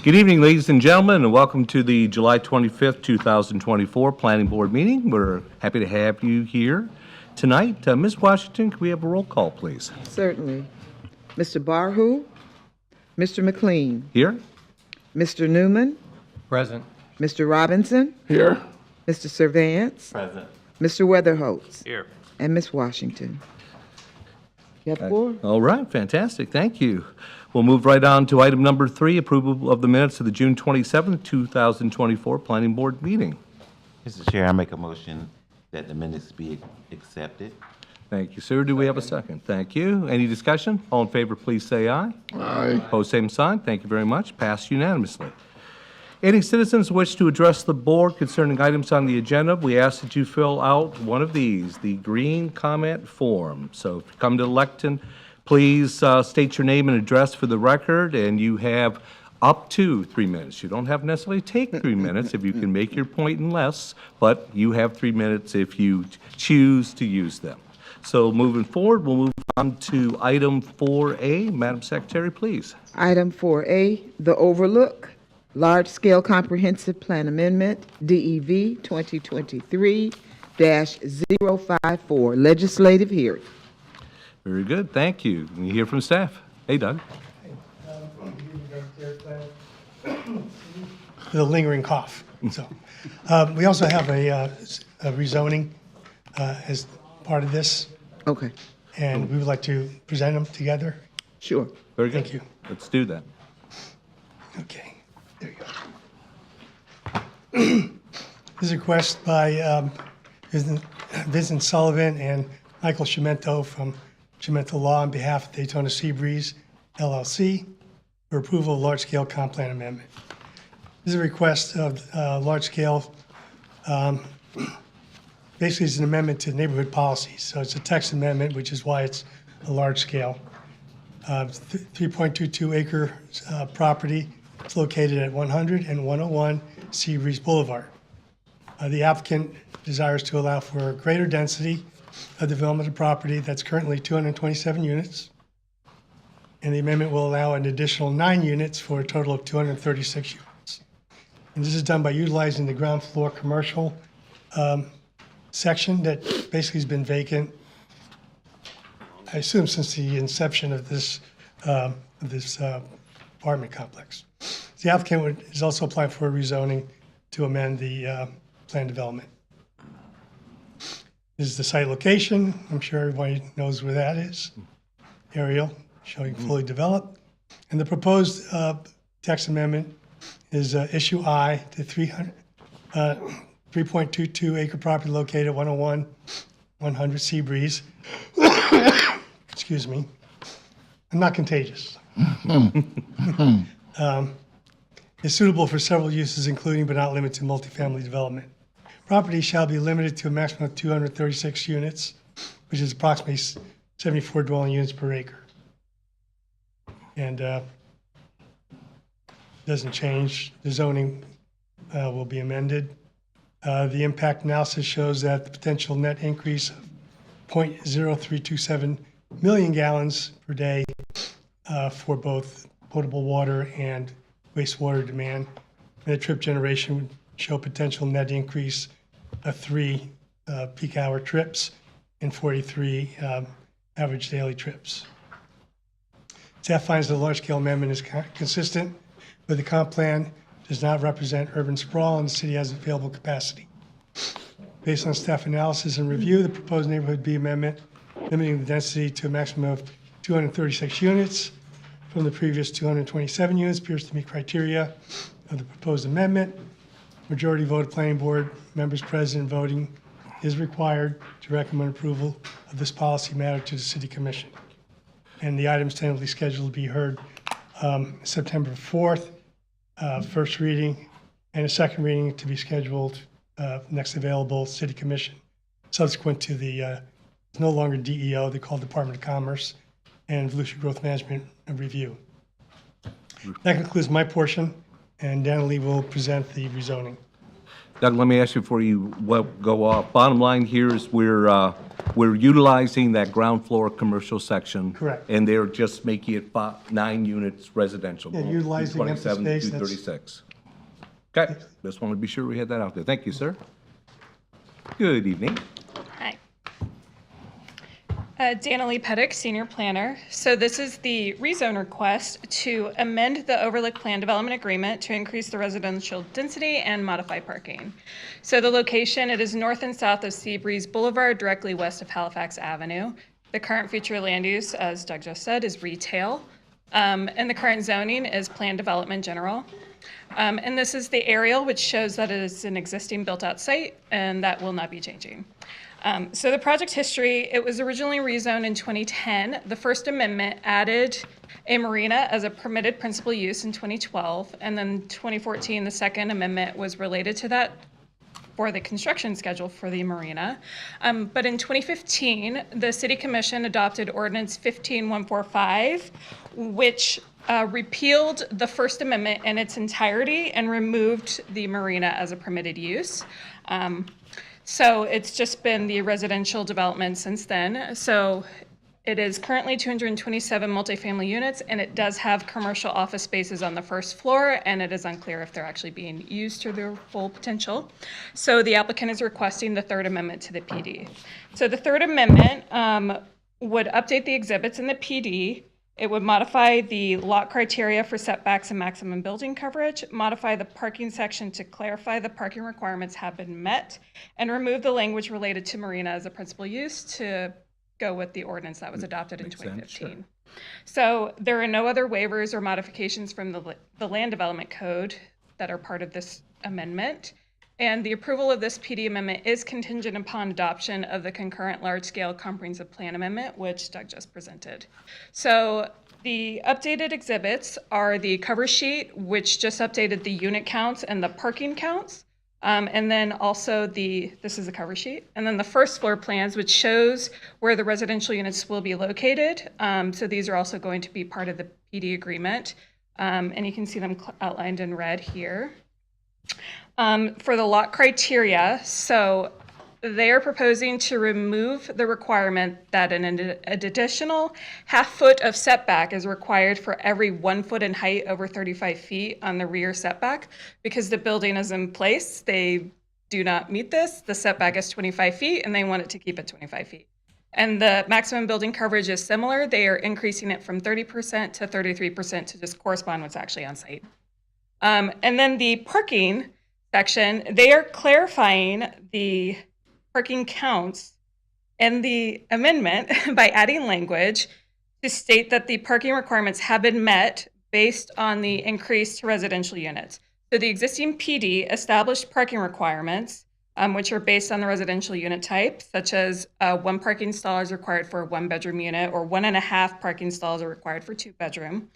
Good evening, ladies and gentlemen, and welcome to the July 25th, 2024 Planning Board meeting. We're happy to have you here tonight. Ms. Washington, can we have a roll call, please? Certainly. Mr. Barhu, Mr. McLean. Here? Mr. Newman. Present. Mr. Robinson. Here. Mr. Servance. Present. Mr. Weatherholtz. Here. And Ms. Washington. You have the floor? All right, fantastic. Thank you. We'll move right on to item number 3, approval of the minutes of the June 27th, 2024 Planning Board meeting. Mr. Chair, I make a motion that the minutes be accepted. Thank you, sir. Do we have a second? Thank you. Any discussion? All in favor, please say aye. Aye. Opposed, same sign. Thank you very much. Passed unanimously. Any citizens wish to address the board concerning items on the agenda, we ask that you fill out one of these, the green comment form. So if you come to the lectern, please state your name and address for the record, and you have up to 3 minutes. You don't have to necessarily take 3 minutes if you can make your point in less, but you have 3 minutes if you choose to use them. So moving forward, we'll move on to item 4A. Madam Secretary, please. Item 4A, the Overlook, Large-Scale Comprehensive Plan Amendment, DEV 2023-054, Legislative Hearing. Very good. Thank you. Can you hear from staff? Hey, Doug. The lingering cough. So, we also have a rezoning as part of this, Okay, and we would like to present them together. sure. Very good. Thank you. Let's do that. Okay, there you go. This is a request by Vincent Sullivan and Michael Chiumento from Chiumento Law on behalf of Daytona Seabreeze, LLC, for approval of large-scale comp plan amendment. This is a request of large-scale, basically it's an amendment to neighborhood policies. So it's a text amendment, which is why it's a large scale. 3.22 acre property. It's located at 100 and 101 Seabreeze Boulevard. The applicant desires to allow for a greater density of development of property that's currently 227 units. And the amendment will allow an additional 9 units for a total of 236 units. And this is done by utilizing the ground floor commercial section that basically has been vacant, I assume, since the inception of this apartment complex. The applicant is also applying for a rezoning to amend the plan development. This is the site location. I'm sure everybody knows where that is. Aerial showing fully developed. And the proposed text amendment is issue I to 3.22 acre property located at 101 100 Seabreeze. Excuse me. I'm not contagious. Is suitable for several uses, including but not limited to multifamily development. Property shall be limited to a maximum of 236 units, which is approximately 74 dwelling units per acre. And doesn't change. The zoning will be amended. The impact analysis shows that the potential net increase of 0.0327 million gallons per day for both potable water and wastewater demand. And the trip generation would show potential net increase of 3 peak hour trips and 43 average daily trips. Staff finds the large-scale amendment is consistent with the comp plan, does not represent urban sprawl, and the city has available capacity. Based on staff analysis and review, the proposed neighborhood B amendment, limiting the density to a maximum of 236 units from the previous 227 units, appears to meet criteria of the proposed amendment. Majority vote of planning board members present voting is required to recommend approval of this policy matter to the city commission. And the item is tentatively scheduled to be heard September 4th, first reading, and a second reading to be scheduled next available city commission, subsequent to the no longer DEO, they call Department of Commerce, and Volusia Growth Management review. That concludes my portion, and Dan Lee will present the rezoning. Doug, let me ask you before you go off. Bottom line here is we're utilizing that ground floor commercial section. Correct. And they're just making it 9 units residential. Yeah, utilizing empty 27 space, to that's- 36. Okay, just wanted to be sure we had that out there. Thank you, sir. Good evening. Hi. Dana Lee Pettick, Senior Planner. So this is the rezone request to amend the Overlook Plan Development Agreement to increase the residential density and modify parking. So the location, it is north and south of Seabreeze Boulevard, directly west of Halifax Avenue. The current future land use, as Doug just said, is retail. And the current zoning is planned development general. And this is the aerial, which shows that it is an existing built-out site, and that will not be changing. So the project history, it was originally rezoned in 2010. The First Amendment added a marina as a permitted principal use in 2012, and then 2014, the Second Amendment was related to that for the construction schedule for the marina. But in 2015, the City Commission adopted Ordinance 15145, which repealed the First Amendment in its entirety and removed the marina as a permitted use. So it's just been the residential development since then. So it is currently 227 multifamily units, and it does have commercial office spaces on the first floor, and it is unclear if they're actually being used to their full potential. So the applicant is requesting the Third Amendment to the PD. So the Third Amendment would update the exhibits in the PD. It would modify the lot criteria for setbacks and maximum building coverage, modify the parking section to clarify the parking requirements have been met, and remove the language related to marina as a principal use to go with the ordinance that was adopted in Makes sense, 2015. So there are no other waivers or modifications from the Land Development Code that are part of this amendment. And the approval of this PD amendment is contingent upon adoption of the concurrent large-scale comprehensive plan amendment, which Doug just presented. So the updated exhibits are the cover sheet, which just updated the unit counts and the parking counts. And then also this is the cover sheet. And then the first floor plans, which shows where the residential units will be located. So these are also going to be part of the PD agreement. And you can see them outlined in red here. For the lot criteria, so they are proposing to remove the requirement that an additional half foot of setback is required for every 1 foot in height over 35 feet on the rear setback. Because the building is in place, they do not meet this. The setback is 25 feet, and they want it to keep it 25 feet. And the maximum building coverage is similar. They are increasing it from 30% to 33% to just correspond what's actually on site. And then the parking section, they are clarifying the parking counts in the amendment by adding language to state that the parking requirements have been met based on the increase to residential units. So the existing PD established parking requirements, which are based on the residential unit type, such as 1 parking stall is required for a 1-bedroom unit, or 1.5 parking stalls are required for 2-bedroom.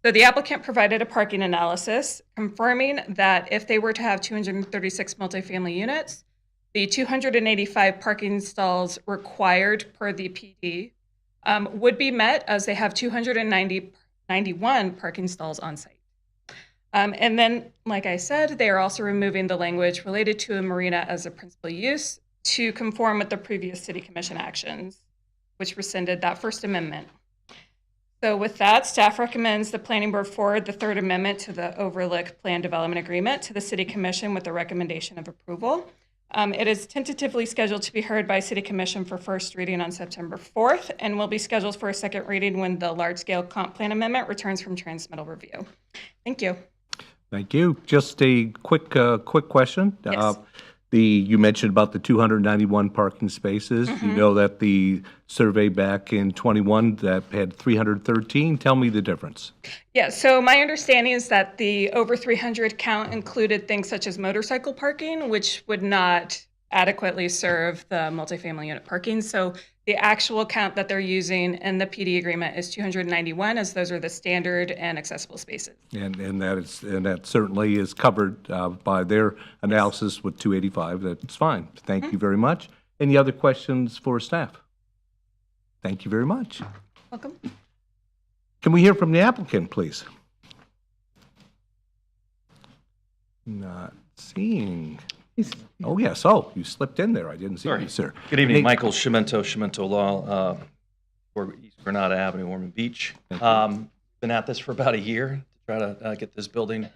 So the applicant provided a parking analysis confirming that if they were to have 236 multifamily units, the 285 parking stalls required per the PD would be met, as they have 291 parking stalls on site. And then, like I said, they are also removing the language related to a marina as a principal use to conform with the previous City Commission actions, which rescinded that First Amendment. So with that, staff recommends the Planning Board forward the Third Amendment to the Overlook Plan Development Agreement to the City Commission with the recommendation of approval. It is tentatively scheduled to be heard by City Commission for first reading on September 4th, and will be scheduled for a second reading when the large-scale comp plan amendment returns from transmittal review. Thank you. Thank you. Just a quick question. Yes. You mentioned about the 291 parking spaces. You know that the survey back in 21 that had 313. Tell me the difference. Yeah, so my understanding is that the over 300 count included things such as motorcycle parking, which would not adequately serve the multifamily unit parking. So the actual count that they're using in the PD agreement is 291, as those are the standard and accessible spaces. And that certainly is covered by their analysis with 285. That's fine. Thank you very much. Any other questions for staff? Thank you very much. Welcome. Can we hear from the applicant, please? Not seeing Oh, yes. Oh, you slipped in there. I didn't see you, sir. Good evening, Nate- Michael Chiumento Law, for East Granada Avenue, Ormond Beach. Been at this for about a year to try to get this building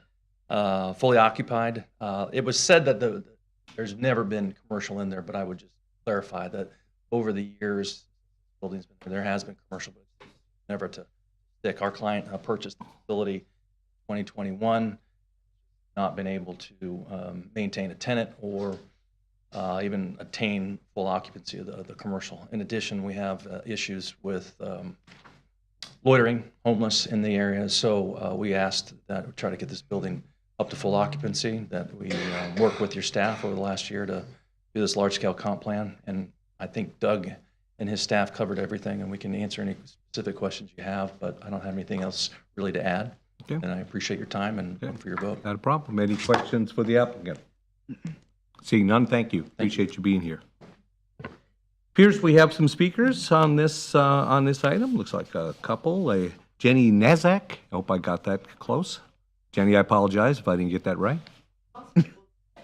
fully occupied. It was said that there's never been commercial in there, but I would just clarify that over the years, building's been there has been commercial, but never to stick. Our client purchased the facility in 2021, not been able to maintain a tenant or even attain full occupancy of the commercial. In addition, we have issues with loitering, homeless in the area. So we asked that we try to get this building up to full occupancy, that we work with your staff over the last year to do this large-scale comp plan. And I think Doug and his staff covered everything, and we can answer any specific questions you have, but I don't have anything else really to add. Okay. And I appreciate your time and for your vote. Not a problem. Any questions for the applicant? Seeing none, thank you. Appreciate you being here. Appears we have some speakers on this item. Looks like a couple. Jenny Nazak. I hope I got that close. Jenny, I apologize if I didn't get that right.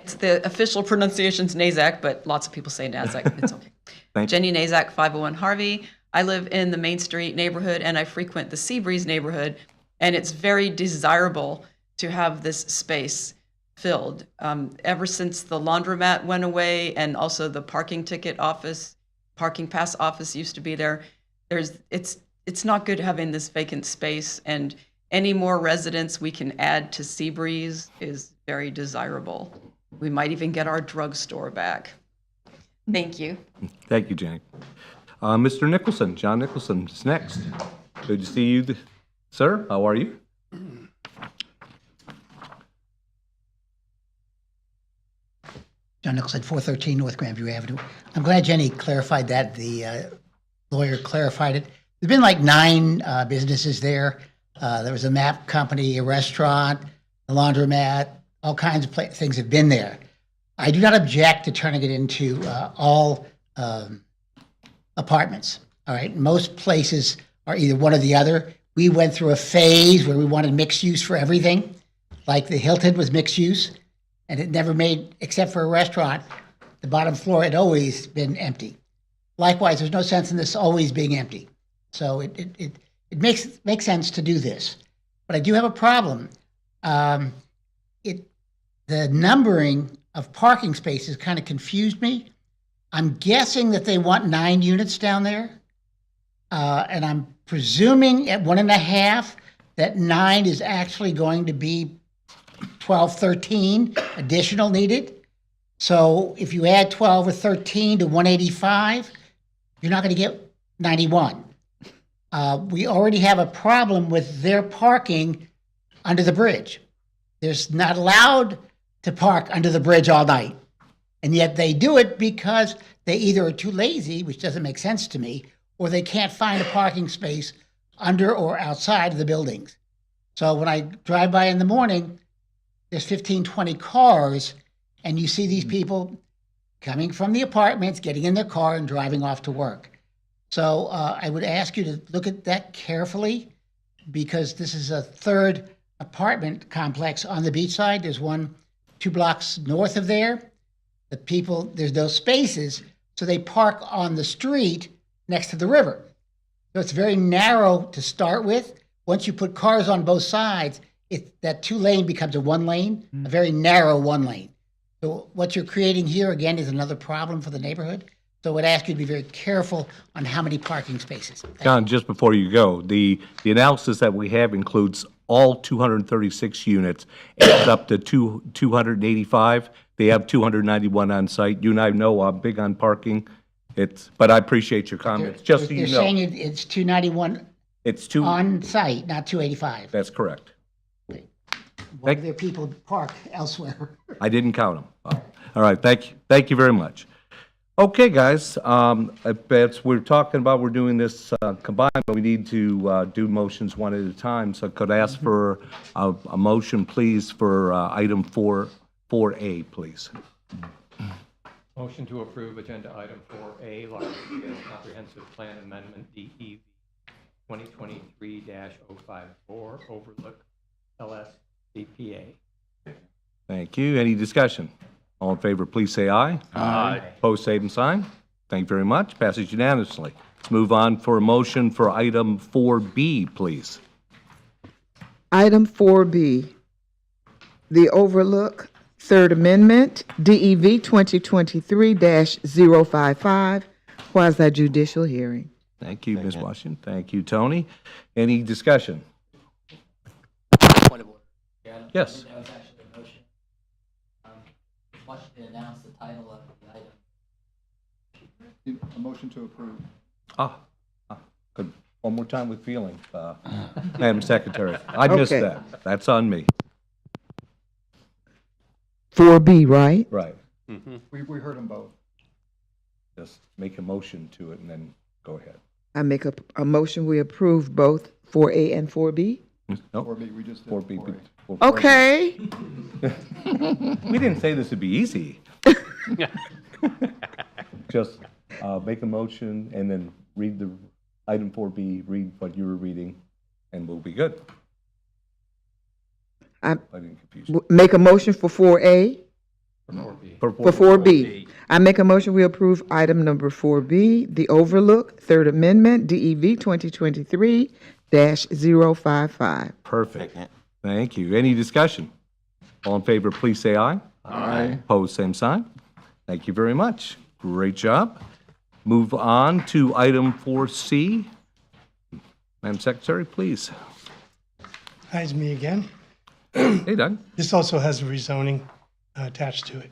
It's the official pronunciation's Nazak, but lots of people say Nazak. It's okay. Thank you. Jenny Nazak, 501 Harvey. I live in the Main Street neighborhood, and I frequent the Seabreeze neighborhood, and it's very desirable to have this space filled. Ever since the laundromat went away, and also the parking ticket office, parking pass office used to be there. It's not good having this vacant space, and any more residents we can add to Seabreeze is very desirable. We might even get our drugstore back. Thank you. Thank you, Jenny. Mr. Nicholson, John Nicholson is next. Good to see you, sir. How are you? John Nicholson, 413 North Grandview Avenue. I'm glad Jenny clarified that. The lawyer clarified it. There's been like 9 businesses there. There was a map company, a restaurant, a laundromat, all kinds of things have been there. I do not object to turning it into all apartments. All right. Most places are either one or the other. We went through a phase where we wanted mixed use for everything. Like the Hilton was mixed use, and it never made, except for a restaurant, the bottom floor had always been empty. Likewise, there's no sense in this always being empty. So it makes sense to do this. But I do have a problem. The numbering of parking spaces kind of confused me. I'm guessing that they want 9 units down there. And I'm presuming at 1.5 that 9 is actually going to be 12, 13 additional needed. So if you add 12 or 13 to 185, you're not going to get 91. We already have a problem with their parking under the bridge. They're not allowed to park under the bridge all night. And yet they do it because they either are too lazy, which doesn't make sense to me, or they can't find a parking space under or outside of the buildings. So when I drive by in the morning, there's 15, 20 cars, and you see these people coming from the apartments, getting in their car and driving off to work. So I would ask you to look at that carefully, because this is a third apartment complex on the beach side. There's one 2 blocks north of there. The people, there's no spaces, so they park on the street next to the river. So it's very narrow to start with. Once you put cars on both sides, that 2-lane becomes a 1-lane, a very narrow 1-lane. So what you're creating here, again, is another problem for the neighborhood. So I would ask you to be very careful on how many parking spaces. John, just before you go, the analysis that we have includes all 236 units. It's up to 285. They have 291 on site. You and I know I'm big on parking. But I appreciate your comments, just so you You're know. saying it's 291 It's two, on site, not 285. that's correct. Why do their people park elsewhere? I didn't count them. All right, thank you very much. Okay, guys, we're talking about, we're doing this combined, but we need to do motions one at a time. So could I ask for a motion, please, for item 4A, please? Motion to approve agenda item 4A, large-scale comprehensive plan amendment DEV 2023-054, Overlook LSCPA. Thank you. Any discussion? All in favor, please say aye. Aye. Opposed, same sign. Thank you very much. Passes unanimously. Let's move on for a motion for item 4B, please. Item 4B, the Overlook, Third Amendment, DEV 2023-055, quasi judicial hearing. Thank you, Ms. Washington. Thank you, Tony. Any discussion? Point of order. Yes. That was actually a motion. Wanted to announce the title of the item. A motion to approve. Good. One more time with feeling, Madam Secretary. I missed Okay. that. That's on me. 4B, right? Right. We heard them both. Just make a motion to it and then go ahead. I make a motion, we approve both 4A and 4B? Nope. 4B, we just did 4B. 4A. Okay. We didn't say this would be easy. Just make a motion and then read the item 4B, read what you were reading, and we'll be good. I didn't confuse you. make a motion for 4A, for 4B. I make a motion, we approve item number 4B, the Overlook, Third Amendment, DEV 2023-055. Perfect. Thank you. Any discussion? All in favor, please say aye. Aye. Opposed, same sign. Thank you very much. Great job. Move on to item 4C. Madam Secretary, please. Hi, it's me again. Hey, Doug. This also has a rezoning attached to it.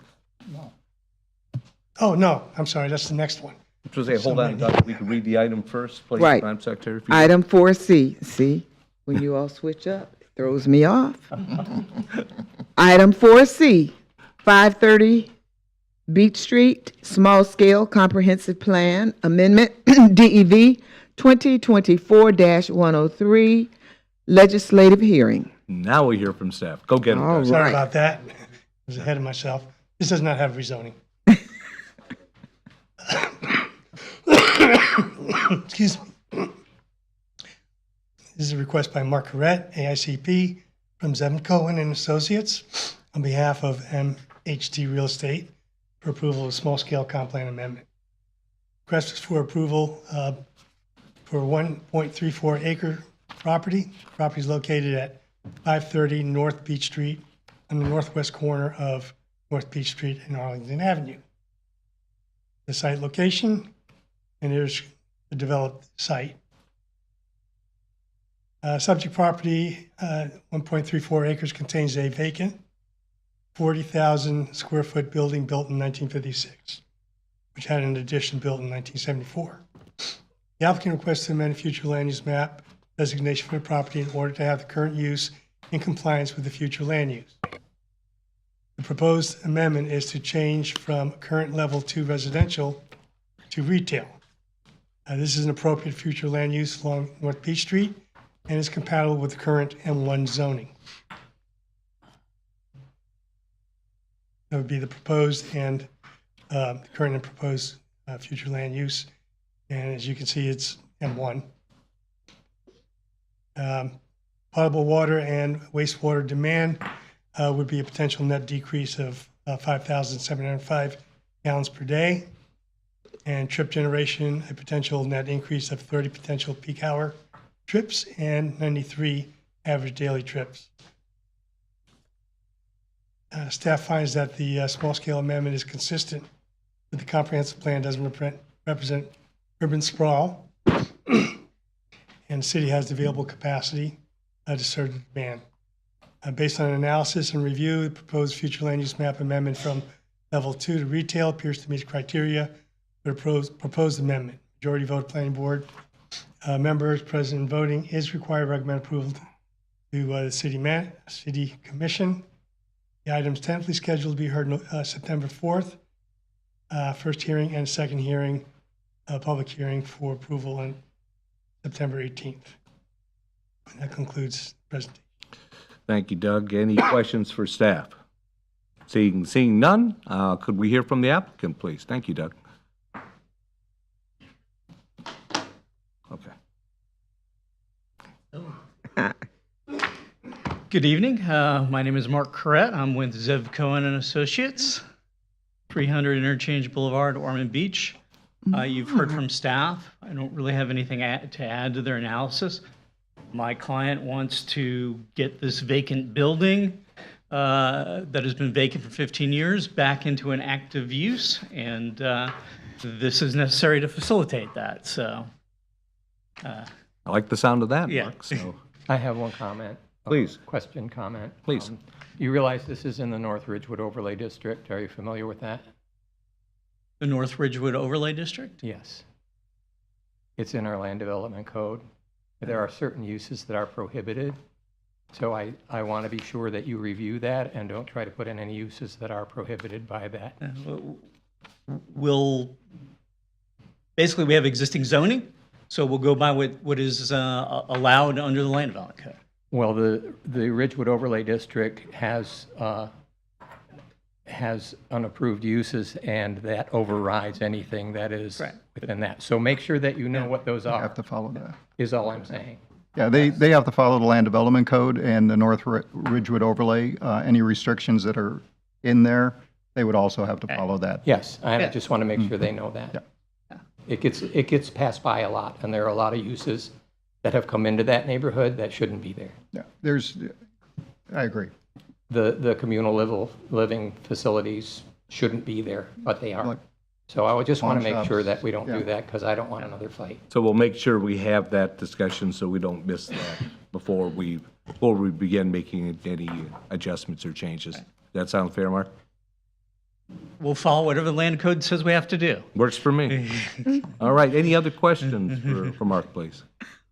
Oh, no, I'm sorry, that's the next one. Just say, hold on, Doug. We can read the item first, please, Right. Madam Secretary. if you would. Item 4C, see, when you all switch up, it throws me off. Item 4C, 530 Beach Street, Small Scale Comprehensive Plan Amendment, DEV 2024-103, Legislative Hearing. Now we hear from staff. Go get All it. Sorry Right. about that. I was ahead of myself. This does not have rezoning. Excuse me. This is a request by Mark Karet, AICP, from Zev Cohen and Associates, on behalf of MHD Real Estate, for approval of a small-scale comp plan amendment. Request is for approval for 1.34 acre property. Property is located at 530 North Beach Street, on the northwest corner of North Beach Street and Arlington Avenue. The site location, and here's the developed site. Subject property, 1.34 acres, contains a vacant 40,000 square foot building built in 1956, which had an addition built in 1974. The applicant requests to amend future land use map designation for the property in order to have the current use in compliance with the future land use. The proposed amendment is to change from current level 2 residential to retail. This is an appropriate future land use along North Beach Street and is compatible with the current M1 zoning. That would be the proposed and the current and proposed future land use. And as you can see, it's M1. Potable water and wastewater demand would be a potential net decrease of 5,705 gallons per day. And trip generation, a potential net increase of 30 potential peak hour trips and 93 average daily trips. Staff finds that the small-scale amendment is consistent with the comprehensive plan, doesn't represent urban sprawl, and the city has the available capacity to serve the demand. Based on analysis and review, the proposed future land use map amendment from level 2 to retail appears to meet criteria for the proposed amendment. Majority vote planning board members present and voting is required. Recommend approval to the city commission. The item is tentatively scheduled to be heard September 4th. First hearing and second hearing, public hearing for approval on September 18th. And that concludes the presentation. Thank you, Doug. Any questions for staff? Seeing none, could we hear from the applicant, please? Thank you, Doug. Okay. Good evening. My name is Mark Karet. I'm with Zev Cohen and Associates. 300 Interchange Boulevard, Ormond Beach. You've heard from staff. I don't really have anything to add to their analysis. My client wants to get this vacant building that has been vacant for 15 years back into an active use, and this is necessary to facilitate that. So, I like the sound of that, Yeah. Mark, so, I have one comment. Please. Question, comment. Please. You realize this is in the North Ridgewood Overlay District. Are you familiar with that? the North Ridgewood Overlay District? Yes. It's in our land development code. There are certain uses that are prohibited. So I want to be sure that you review that and don't try to put in any uses that are prohibited by that. Basically, we have existing zoning, so we'll go by what is allowed under the land development code. Well, the Ridgewood Overlay District has unapproved uses, and that overrides anything that is Right. within that. So make sure that you know what those They are, have to follow that. is all I'm saying. Yeah, they have to follow the land development code and the North Ridgewood overlay. Any restrictions that are in there, they would also have to follow that. Yes, I Yeah. just want to make sure they know that. Yeah. It gets passed by a lot, and there are a lot of uses that have come into that neighborhood that shouldn't be there. Yeah, I agree. The communal living facilities shouldn't be there, but they are. Like So I would just want to pawn make sure shops, that we don't yeah. do that, because I don't want another fight. So we'll make sure we have that discussion so we don't miss that before we begin making any adjustments or changes. Does that sound fair, Mark? We'll follow whatever the land code says we have to do. Works for me. All right, any other questions for Mark, please?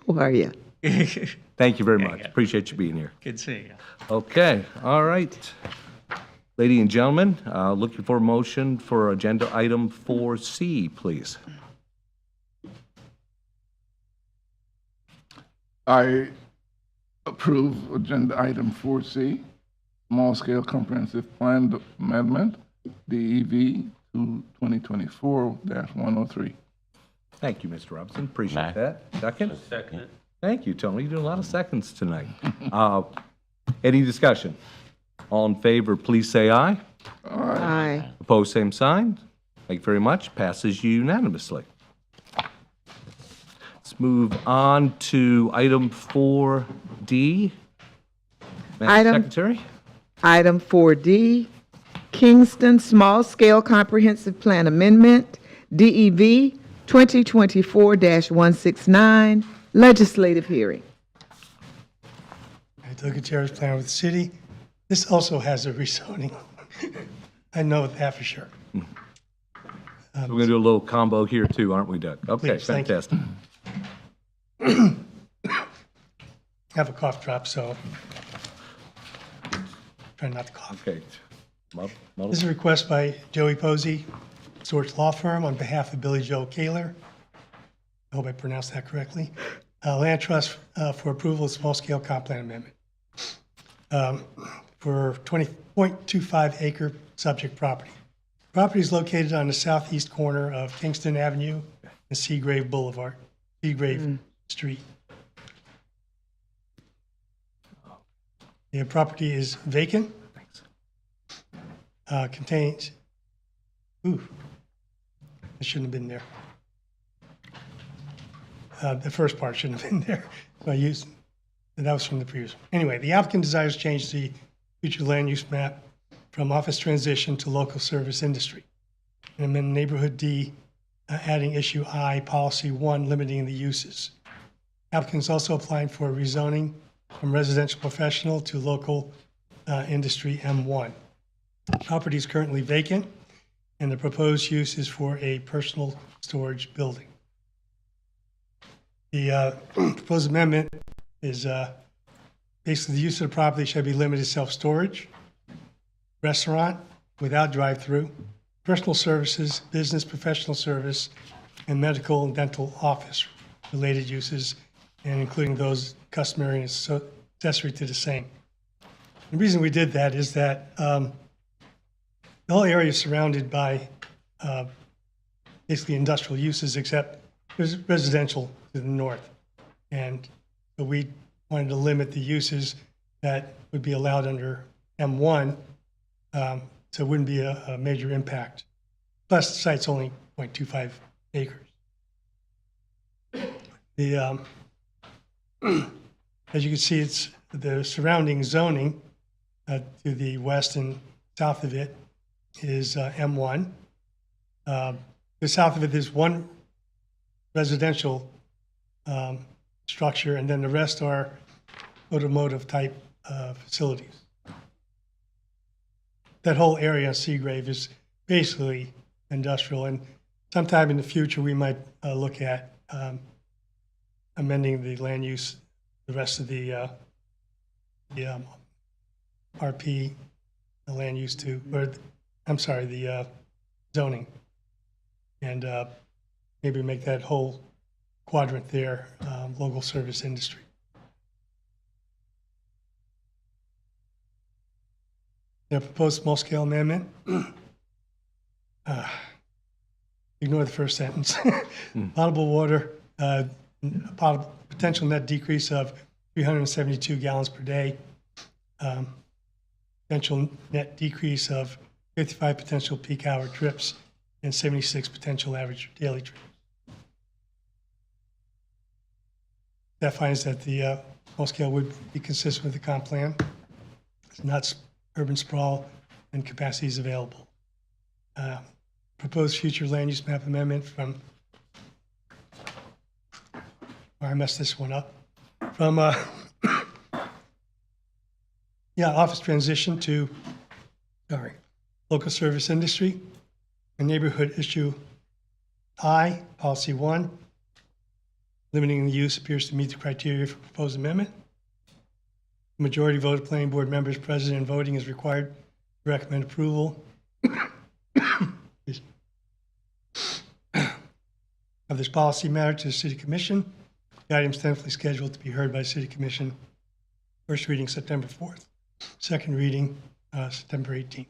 How are you? Thank you very much. Appreciate you being here. Good seeing you. Okay, all right. Ladies and gentlemen, looking for a motion for agenda item 4C, please. I approve agenda item 4C, small-scale comprehensive plan amendment, DEV to 2024-103. Thank you, Mr. Robinson. Appreciate Aye. that. Second? Second. Thank you, Tony. You're doing a lot of seconds tonight. Any discussion? All in favor, please say aye. Aye. Opposed, same sign. Thank you very much. Passes unanimously. Let's move on to item 4D. Madam Item- Secretary? Item 4D, Kingston Small Scale Comprehensive Plan Amendment, DEV 2024-169, legislative hearing. I took a terrace plan with the city. This also has a rezoning. I know that for sure. We're going to do a little combo here too, aren't we, Doug? Okay, Please, thank you. fantastic. I have a cough drop, so try not to cough. Okay. This is a request by Joey Posey, Storch Law Firm, on behalf of Billy Joe Kaler. I hope I pronounced that correctly. Land Trust for approval of small-scale comp plan amendment for 20.25 acre subject property. Property is located on the southeast corner of Kingston Avenue and Seagrave Boulevard, Seagrave Street. The property is vacant. Contains, it shouldn't have been there. The first part shouldn't have been there. So I used, that was from the previous one. Anyway, the applicant desires to change the future land use map from office transition to local service industry. And amend neighborhood D, adding issue I, policy 1, limiting the uses. Applicant is also applying for rezoning from residential professional to local industry M1. Property is currently vacant, and the proposed use is for a personal storage building. The proposed amendment is basically the use of the property shall be limited to self-storage, restaurant without drive-through, personal services, business professional service, and medical and dental office related uses, and including those customary and accessory to the same. The reason we did that is that the whole area is surrounded by basically industrial uses, except there's residential to the north. And so we wanted to limit the uses that would be allowed under M1, so it wouldn't be a major impact plus the site's only 0.25 acres. The, as you can see, it's the surrounding zoning to the west and south of it is M1. The south of it is one residential structure, and then the rest are automotive type facilities. That whole area on Seagrave is basically industrial, and sometime in the future we might look at amending the land use, the rest of the RP, the land use to, or I'm sorry, the zoning, and maybe make that whole quadrant there local service industry. The proposed small-scale amendment. Ignore the first sentence. Potable water, potential net decrease of 372 gallons per day. Potential net decrease of 55 potential peak hour trips and 76 potential average daily trips. That finds that the small-scale would be consistent with the comp plan. It's not urban sprawl and capacity is available. Proposed future land use map amendment from, I messed this one up, from office transition to, local service industry, and neighborhood issue I, policy 1, limiting the use appears to meet the criteria for proposed amendment. Majority vote of planning board members present and voting is required to recommend approval of this policy matter to the City Commission. The item is tentatively scheduled to be heard by City Commission. First reading September 4th. Second reading September 18th.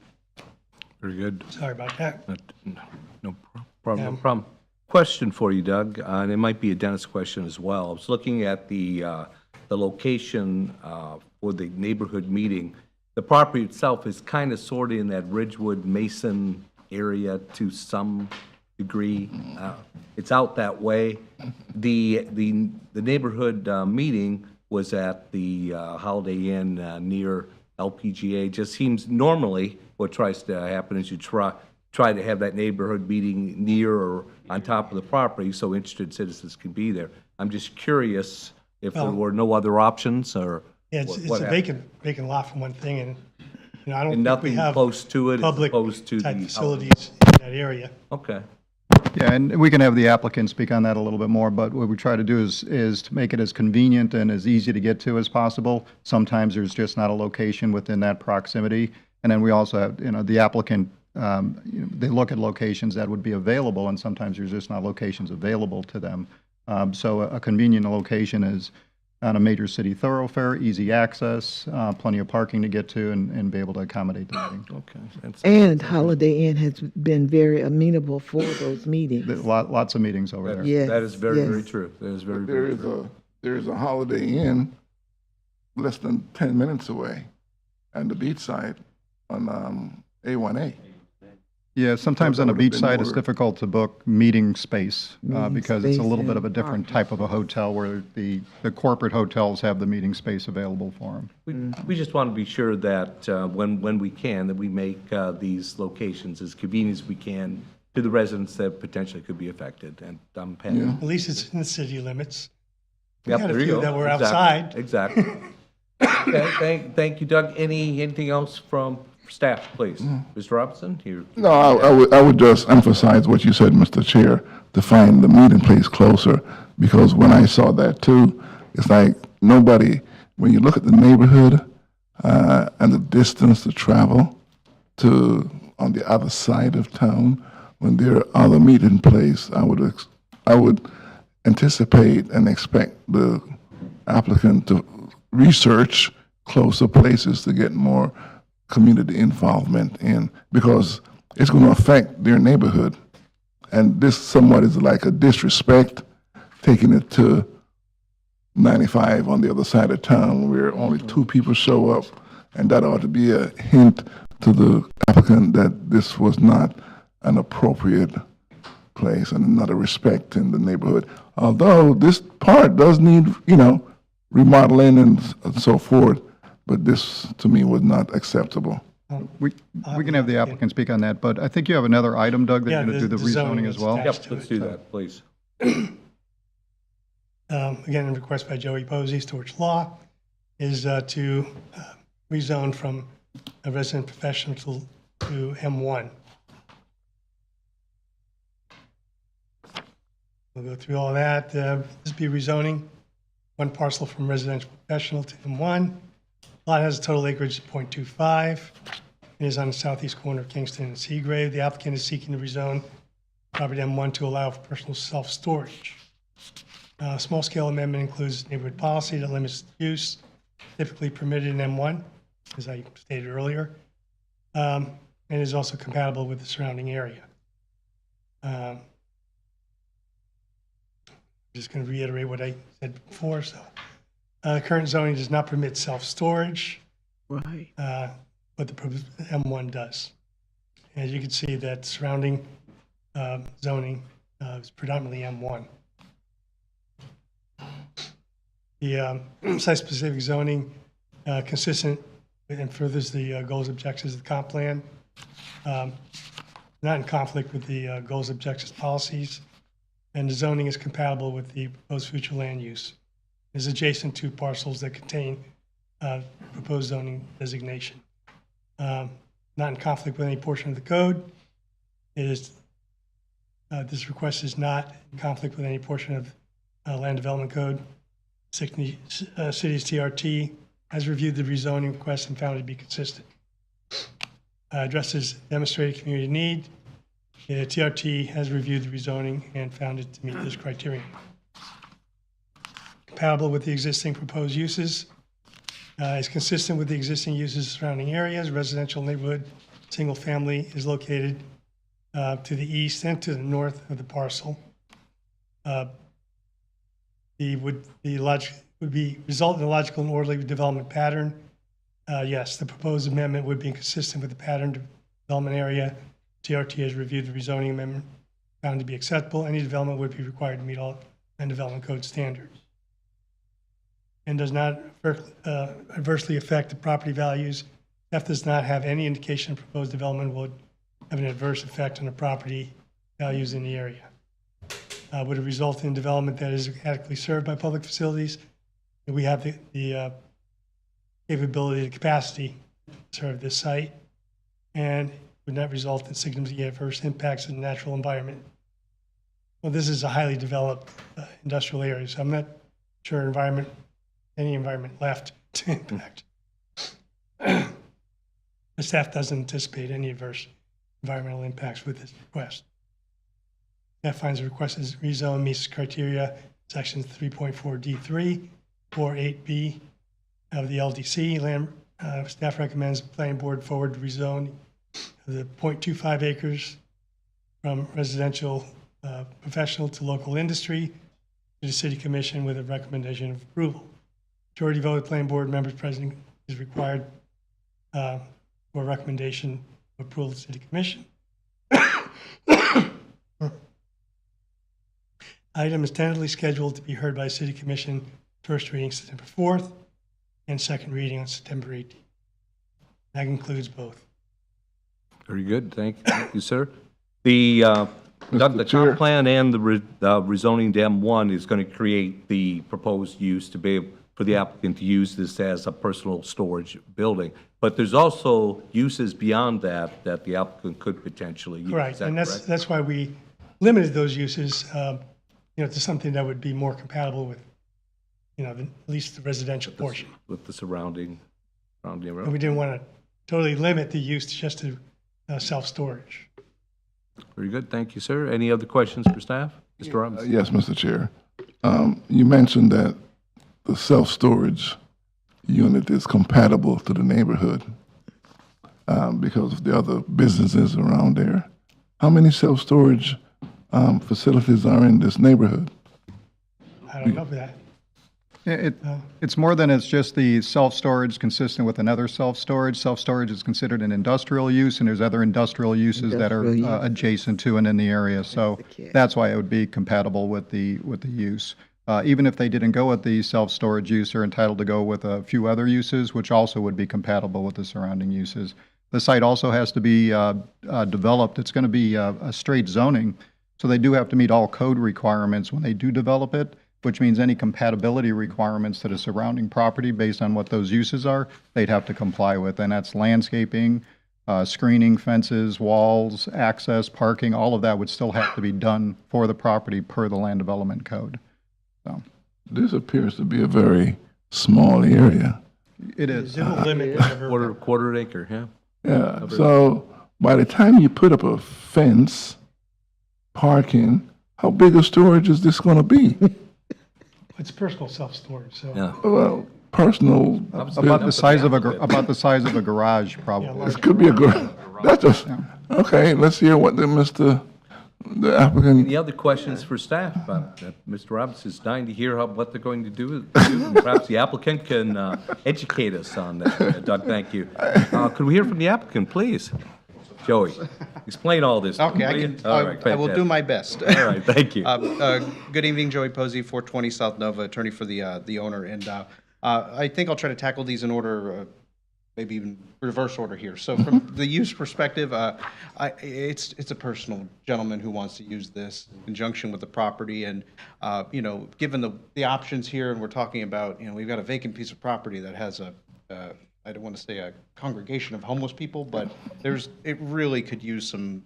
Very good. Sorry about that. No problem. No problem. Question for you, Doug, and it might be a Dennis question as well. I was looking at the location for the neighborhood meeting. The property itself is kind of sort of in that Ridgewood Mason area to some degree. It's out that way. The neighborhood meeting was at the Holiday Inn near LPGA. Just seems normally what tries to happen is you try to have that neighborhood meeting near or on top of the property so interested citizens can be there. I'm just curious if there were no other options or Yeah, it's a vacant lot for one thing, and I don't and think we nothing have close to it as public opposed to type the facilities in that area. Okay. Yeah, and we can have the applicant speak on that a little bit more, but what we try to do is to make it as convenient and as easy to get to as possible. Sometimes there's just not a location within that proximity. And then we also have, the applicant, they look at locations that would be available, and sometimes there's just not locations available to them. So a convenient location is on a major city thoroughfare, easy access, plenty of parking to get to, and be able to accommodate the meeting. Okay. And Holiday Inn has been very amenable for those meetings. Lots of meetings over there. Yes, That is very, yes. very true. That is very, very true. There is a Holiday Inn less than 10 minutes away on the beach side on A1A. Yeah, sometimes on the That would've beach been side, it's more- difficult to book meeting space because it's a space little bit and of a different parking. type of a hotel where the corporate hotels have the meeting space available for them. We just want to be sure that when we can, that we make these locations as convenient as we can to the residents that potentially could be affected. And I'm Yeah. At least it's in the city limits. We Yep, had a there you few go. that were Exactly. outside. Exactly. Okay, thank you, Doug. Anything else from staff, please? Mr. Robinson, here. No, I would just emphasize what you said, Mr. Chair, to find the meeting place closer, because when I saw that too, it's like nobody, when you look at the neighborhood and the distance to travel to on the other side of town, when there are other meeting places, I would anticipate and expect the applicant to research closer places to get more community involvement in, because it's going to affect their neighborhood. And this somewhat is like a disrespect, taking it to 95 on the other side of town where only 2 people show up. And that ought to be a hint to the applicant that this was not an appropriate place and another respect in the neighborhood. Although this part does need, remodeling and so forth, but this to me was not acceptable. We can have the applicant speak on that, but I think you have another item, Doug, that Yeah, you're going to do the rezoning is as well. attached Yep, to let's it. do that, please. Again, a request by Joey Posey, Storage Law, is to rezone from a resident professional to M1. We'll go through all that. This be rezoning one parcel from residential professional to M1. Lot has a total acreage of 0.25. It is on the southeast corner of Kingston and Seagrave. The applicant is seeking to rezone property M1 to allow for personal self-storage. Small-scale amendment includes neighborhood policy that limits use typically permitted in M1, as I stated earlier, and is also compatible with the surrounding area. I'm just going to reiterate what I said before. So, current zoning does not permit self-storage, Right. but the M1 does. As you can see, that surrounding zoning is predominantly M1. The site-specific zoning consistent with and furthers the goals, objectives of the comp plan. Not in conflict with the goals, objectives, policies, and the zoning is compatible with the proposed future land use. It is adjacent to parcels that contain proposed zoning designation. Not in conflict with any portion of the code. It is this request is not in conflict with any portion of land development code. City's TRT has reviewed the rezoning request and found it to be consistent. Addresses demonstrated community need. The TRT has reviewed the rezoning and found it to meet this criterion. Compatible with the existing proposed uses. Is consistent with the existing uses surrounding areas. Residential neighborhood, single family is located to the east and to the north of the parcel. Would result in a logical and orderly development pattern. Yes, the proposed amendment would be consistent with the pattern development area. TRT has reviewed the rezoning amendment, found to be acceptable. Any development would be required to meet all land development code standards. And does not adversely affect the property values. Staff does not have any indication proposed development would have an adverse effect on the property values in the area. Would it result in development that is adequately served by public facilities? We have the capability, the capacity to serve this site, and would not result in significant adverse impacts on the natural environment. Well, this is a highly developed industrial area, so I'm not sure any environment left to impact. The staff doesn't anticipate any adverse environmental impacts with this request. Staff finds the request is rezone meets criteria sections 3.4D3, 4.8B of the LDC. Staff recommends the planning board forward rezone the 0.25 acres from residential professional to local industry to the city commission with a recommendation of approval. Majority vote of planning board members present is required for a recommendation of approval to the city commission. Item is tentatively scheduled to be heard by City Commission, first reading September 4th and second reading on September 18th. That concludes both. Very good, thank you, sir. The Chair. comp plan and the rezoning to M1 is going to create the proposed use to be able for the applicant to use this as a personal storage building. But there's also uses beyond that that the applicant could potentially use. Right, Is that and correct? that's why we limited those uses, to something that would be more compatible with, at least the residential portion. With the surrounding And area. we didn't want to totally limit the use just to self-storage. Very good, thank you, sir. Any other questions for staff? Mr. Robinson? Yes, Mr. Chair. You mentioned that the self-storage unit is compatible to the neighborhood because of the other businesses around there. How many self-storage facilities are in this neighborhood? I don't know for that. It's more than it's just the self-storage consistent with another self-storage. Self-storage is considered an industrial use, and there's other industrial uses that are Industrial uses. adjacent to and in the area. So That's the key. that's why it would be compatible with the use. Even if they didn't go with the self-storage use, they're entitled to go with a few other uses, which also would be compatible with the surrounding uses. The site also has to be developed. It's going to be a straight zoning, so they do have to meet all code requirements when they do develop it, which means any compatibility requirements to the surrounding property based on what those uses are, they'd have to comply with. And that's landscaping, screening, fences, walls, access, parking, all of that would still have to be done for the property per the land development code. So This appears to be a very small area. it is. It will limit whatever. Quarter acre, yeah. Yeah, so by the time you put up a fence, parking, how big a storage is this going to be? It's personal self-storage, so. Yeah. Well, personal, About the size of a garage, probably. this could be a good, that's just, okay, let's hear what the applicant. Any other questions for staff? Mr. Roberts is dying to hear what they're going to do. And perhaps the applicant can educate us on that. Doug, thank you. Could we hear from the applicant, please? Joey, explain all this. Okay, will I you? can, All right, I will do fantastic. my best. All right, thank you. Good evening, Joey Posey, 420 South Nova, attorney for the owner. And I think I'll try to tackle these in order, maybe even reverse order here. So from the use perspective, it's a personal gentleman who wants to use this in conjunction with the property. And, given the options here, and we're talking about, we've got a vacant piece of property that has I don't want to say a congregation of homeless people, but it really could use some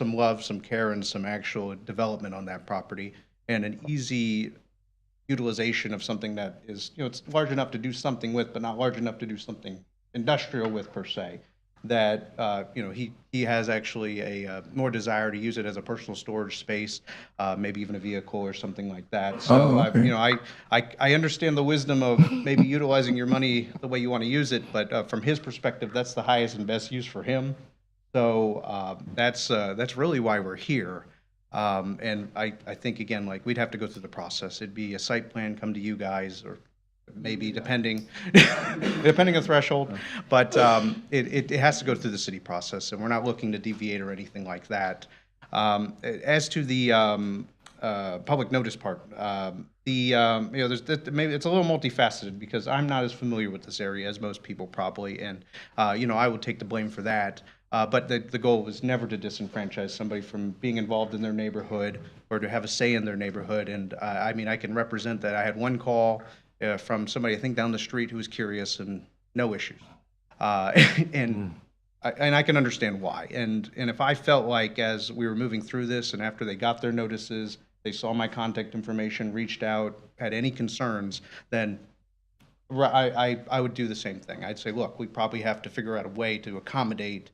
love, some care, and some actual development on that property, and an easy utilization of something that is, it's large enough to do something with, but not large enough to do something industrial with per se. That he has actually a more desire to use it as a personal storage space, maybe even a vehicle or something like that. So I understand the wisdom of maybe utilizing your money the way you want to use it, but from his perspective, that's the highest and best use for him. So that's really why we're here. And I think again, like, we'd have to go through the process. It'd be a site plan, come to you guys, or maybe depending on threshold, but it has to go through the city process, and we're not looking to deviate or anything like that. As to the public notice part, there's maybe it's a little multifaceted because I'm not as familiar with this area as most people probably, and I would take the blame for that. But the goal was never to disenfranchise somebody from being involved in their neighborhood or to have a say in their neighborhood. And I can represent that. I had one call from somebody, I think, down the street who was curious, and no issues. And I can understand why. And if I felt like, as we were moving through this and after they got their notices, they saw my contact information, reached out, had any concerns, then I would do the same thing. I'd say, look, we probably have to figure out a way to accommodate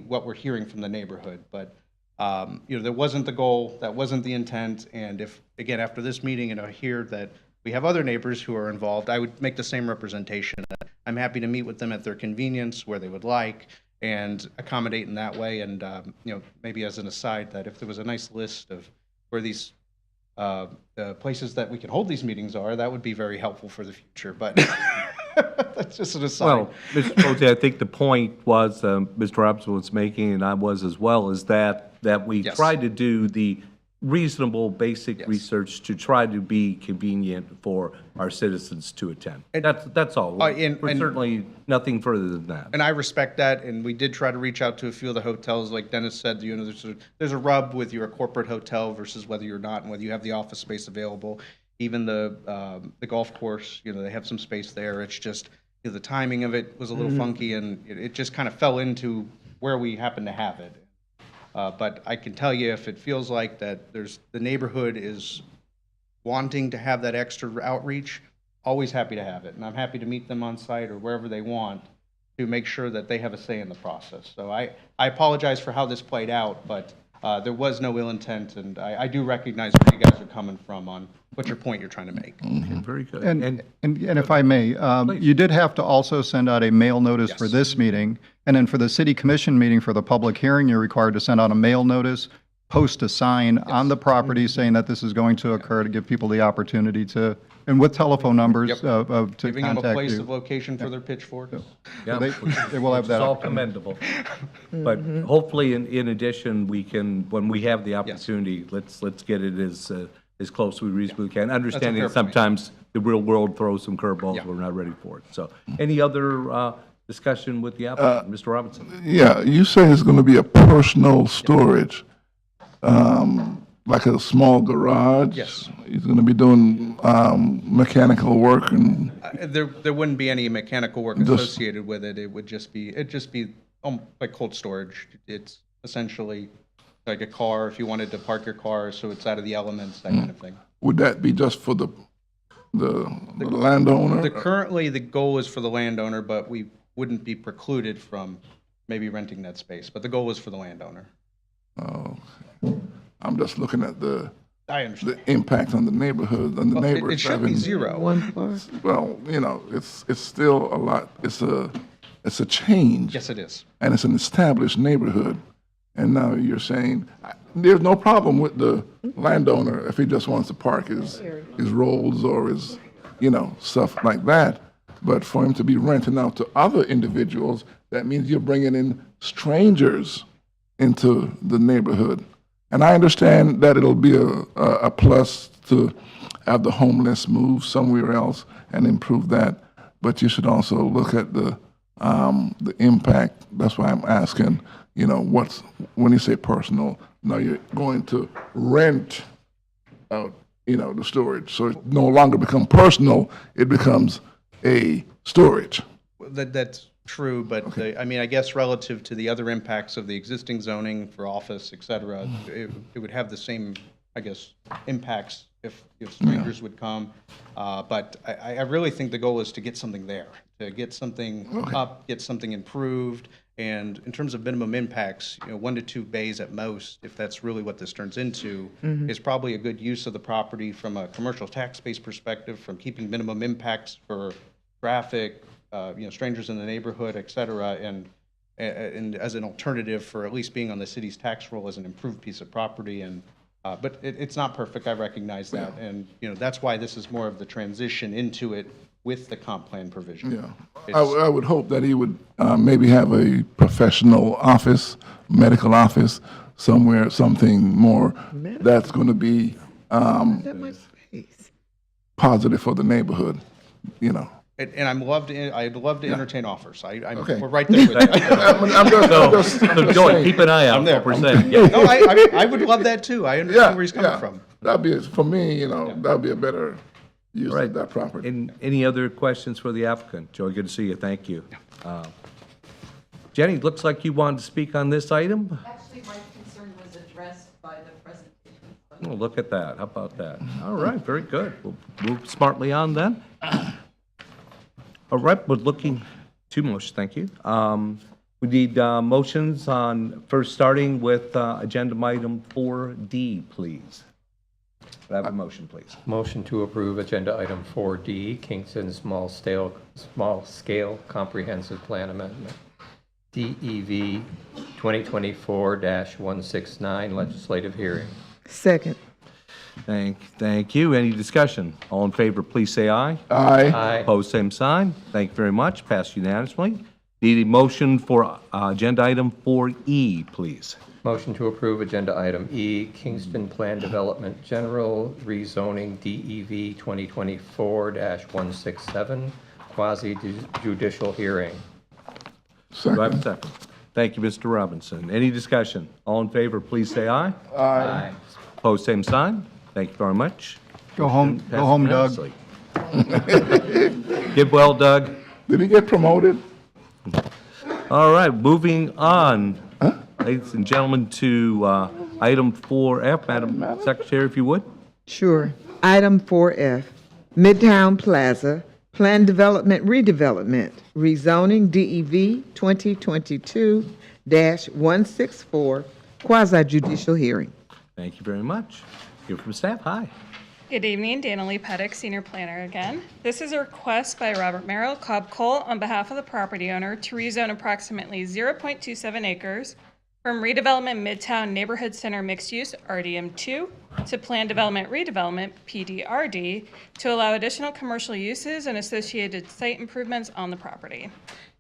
what we're hearing from the neighborhood. But that wasn't the goal, that wasn't the intent. And if, again, after this meeting, and I hear that we have other neighbors who are involved, I would make the same representation. I'm happy to meet with them at their convenience, where they would like, and accommodate in that way. And maybe as an aside, that if there was a nice list of where these places that we can hold these meetings are, that would be very helpful for the future. But that's just an aside. Well, Mr. Posey, I think the point was, Mr. Roberts was making, and I was as well, is that we Yes. tried to do the reasonable, basic Yes. research to try to be convenient for our citizens to attend. That's all. We're certainly nothing further than that. And I respect that, and we did try to reach out to a few of the hotels. Like Dennis said, there's a rub with your corporate hotel versus whether you're not, and whether you have the office space available. Even the golf course, they have some space there. It's just the timing of it was a little funky, and it just kind of fell into where we happen to have it. But I can tell you, if it feels like that the neighborhood is wanting to have that extra outreach, always happy to have it. And I'm happy to meet them on site or wherever they want to make sure that they have a say in the process. So I apologize for how this played out, but there was no ill intent, and I do recognize where you guys are coming from on what your point you're trying to make. Okay, very good. And if I may, you did have to also send out a mail notice for this meeting, and then for the city commission meeting for the public hearing, you're required to send out a mail notice post a sign on the property saying that this is going to occur to give people the opportunity to, and with telephone numbers Yep. to Giving them a contact place of you. location for their pitchforks. Yeah, They will have It's that. all commendable. But hopefully, in addition, we can, when we have the opportunity, let's get it as close as we reasonably can, understanding fair that point. sometimes the real world throws some curveballs, Yeah. we're not ready for it. So, any other discussion with the applicant, Mr. Robinson? Yeah, you say it's going to be a personal storage, like a small garage? Yes. He's going to be doing mechanical work and, There wouldn't be any mechanical work Just- associated with it. It'd just be like cold storage. It's essentially like a car, if you wanted to park your car, so it's out of the elements, that kind of thing. would that be just for the landowner? Currently, the goal is for the landowner, but we wouldn't be precluded from maybe renting that space. But the goal is for the landowner. Oh, I'm just looking at the I understand. impact on the neighborhood, on the Well, neighbors. it should be zero. One part. Well, it's still a lot. It's a change. Yes, it is. And it's an established neighborhood. And now you're saying there's no problem with the landowner if he just wants to park his rolls or his, stuff like that. But for him to be renting out to other individuals, that means you're bringing in strangers into the neighborhood. And I understand that it'll be a plus to have the homeless move somewhere else and improve that. But you should also look at the impact. That's why I'm asking, when you say personal, now you're going to rent out, the storage. So it no longer become personal, it becomes a storage. That's true, but I guess relative to the other impacts of the existing zoning for office, et cetera, it would have the same, I guess, impacts if strangers would come. But I really think the goal is to get something there, to get something up, get something improved. And in terms of minimum impacts, 1 to 2 bays at most, if that's really what this turns into, is probably a good use of the property from a commercial tax base perspective, from keeping minimum impacts for traffic, strangers in the neighborhood, et cetera, and as an alternative for at least being on the city's tax roll as an improved piece of property. And but it's not perfect. I recognize that, and that's why this is more of the transition into it with the comp plan provision. Yeah, I would hope that he would maybe have a professional office, medical office somewhere, something more that's going to be That much space. positive for the neighborhood, And I'd love to entertain offers. Okay. We're right there with you. I'm just So, Joey, saying. keep an eye out I'm for there. percent. Yeah. No, I would love that too. I understand where he's coming from. That'd be, for me, that'd be a better use Right. of that property. And any other questions for the applicant? Joey, good to see you. Thank you. Jenny, looks like you wanted to speak on this item? Actually, my concern was addressed by the presentation. Oh, look at that. How about that? All right, very good. We'll move smartly on then. All right, we're looking, 2 motions, thank you. We need motions on, first starting with agenda item 4D, please. Could I have a motion, please? Motion to approve agenda item 4D, Kingston Small Scale Comprehensive Plan Amendment, DEV 2024-169 legislative hearing. Second. Thank you. Any discussion? All in favor, please say aye. Aye. Aye. Opposed, same sign. Thank you very much. Passed unanimously. Need a motion for agenda item 4E, please. Motion to approve agenda item E, Kingston Plan Development General Rezoning DEV 2024-167 quasi judicial hearing. Do I have a second? Thank you, Mr. Robinson. Any discussion? All in favor, please say aye. Aye. Opposed, same sign. Thank you very much. Go home, Doug. Get well, Doug. Did he get promoted? All right, moving on, ladies and gentlemen, to item 4F. Madam Secretary, if you would. Sure. Item 4F, Midtown Plaza, Plan Development Redevelopment, Rezoning DEV 2022-164, quasi judicial hearing. Thank you very much. Hear from staff. Hi. Good evening, Dana Lee Pettick, Senior Planner again. This is a request by Robert Merrill, Cobb Cole, on behalf of the property owner to rezone approximately 0.27 acres from redevelopment Midtown Neighborhood Center Mixed Use, RDM2, to Plan Development Redevelopment, PDRD, to allow additional commercial uses and associated site improvements on the property.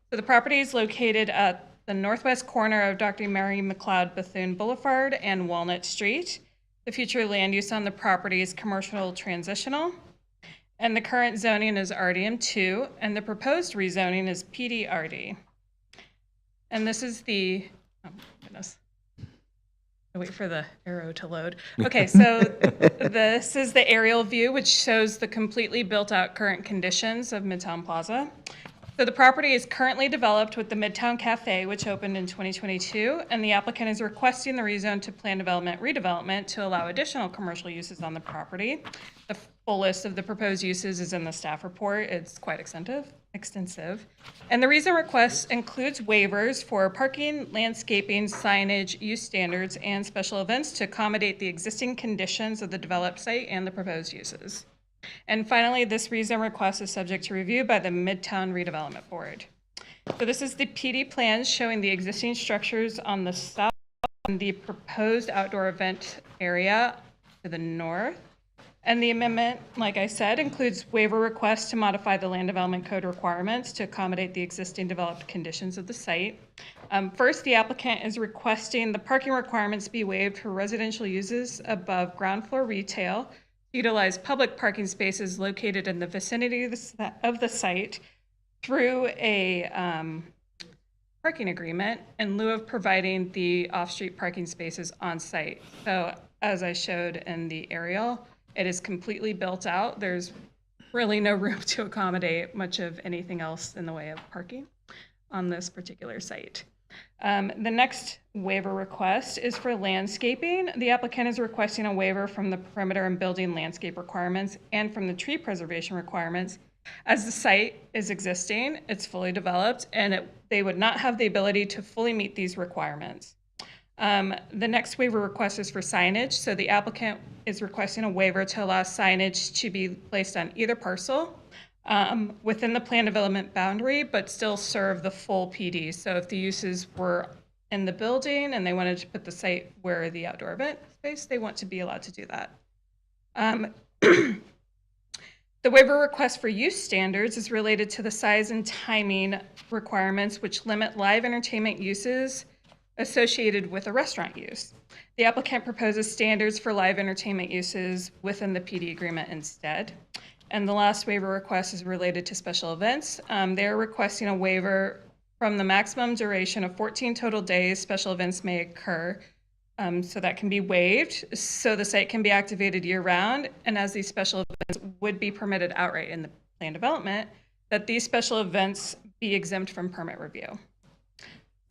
So the property is located at the northwest corner of Dr. Mary McLeod Bethune Boulevard and Walnut Street. The future land use on the property is commercial transitional, and the current zoning is RDM2, and the proposed rezoning is PDRD. And this is the, oh goodness, I'll wait for the arrow to load. Okay, so this is the aerial view, which shows the completely built-out current conditions of Midtown Plaza. So the property is currently developed with the Midtown Cafe, which opened in 2022, and the applicant is requesting the rezone to Plan Development Redevelopment to allow additional commercial uses on the property. The full list of the proposed uses is in the staff report. It's quite extensive. And the rezone request includes waivers for parking, landscaping, signage, use standards, and special events to accommodate the existing conditions of the developed site and the proposed uses. And finally, this rezone request is subject to review by the Midtown Redevelopment Board. So this is the PD plans showing the existing structures on the south and the proposed outdoor event area to the north. And the amendment, like I said, includes waiver requests to modify the Land Development Code requirements to accommodate the existing developed conditions of the site. First, the applicant is requesting the parking requirements be waived for residential uses above ground floor retail, utilize public parking spaces located in the vicinity of the site through a parking agreement in lieu of providing the off-street parking spaces on site. So as I showed in the aerial, it is completely built out. There's really no room to accommodate much of anything else in the way of parking on this particular site. The next waiver request is for landscaping. The applicant is requesting a waiver from the perimeter and building landscape requirements and from the tree preservation requirements. As the site is existing, it's fully developed, and they would not have the ability to fully meet these requirements. The next waiver request is for signage. So the applicant is requesting a waiver to allow signage to be placed on either parcel within the plan development boundary, but still serve the full PD. So if the uses were in the building and they wanted to put the site where the outdoor event space, they want to be allowed to do that. The waiver request for use standards is related to the size and timing requirements, which limit live entertainment uses associated with a restaurant use. The applicant proposes standards for live entertainment uses within the PD agreement instead. And the last waiver request is related to special events. They're requesting a waiver from the maximum duration of 14 total days special events may occur. So that can be waived, so the site can be activated year-round. And as these special events would be permitted outright in the plan development, that these special events be exempt from permit review.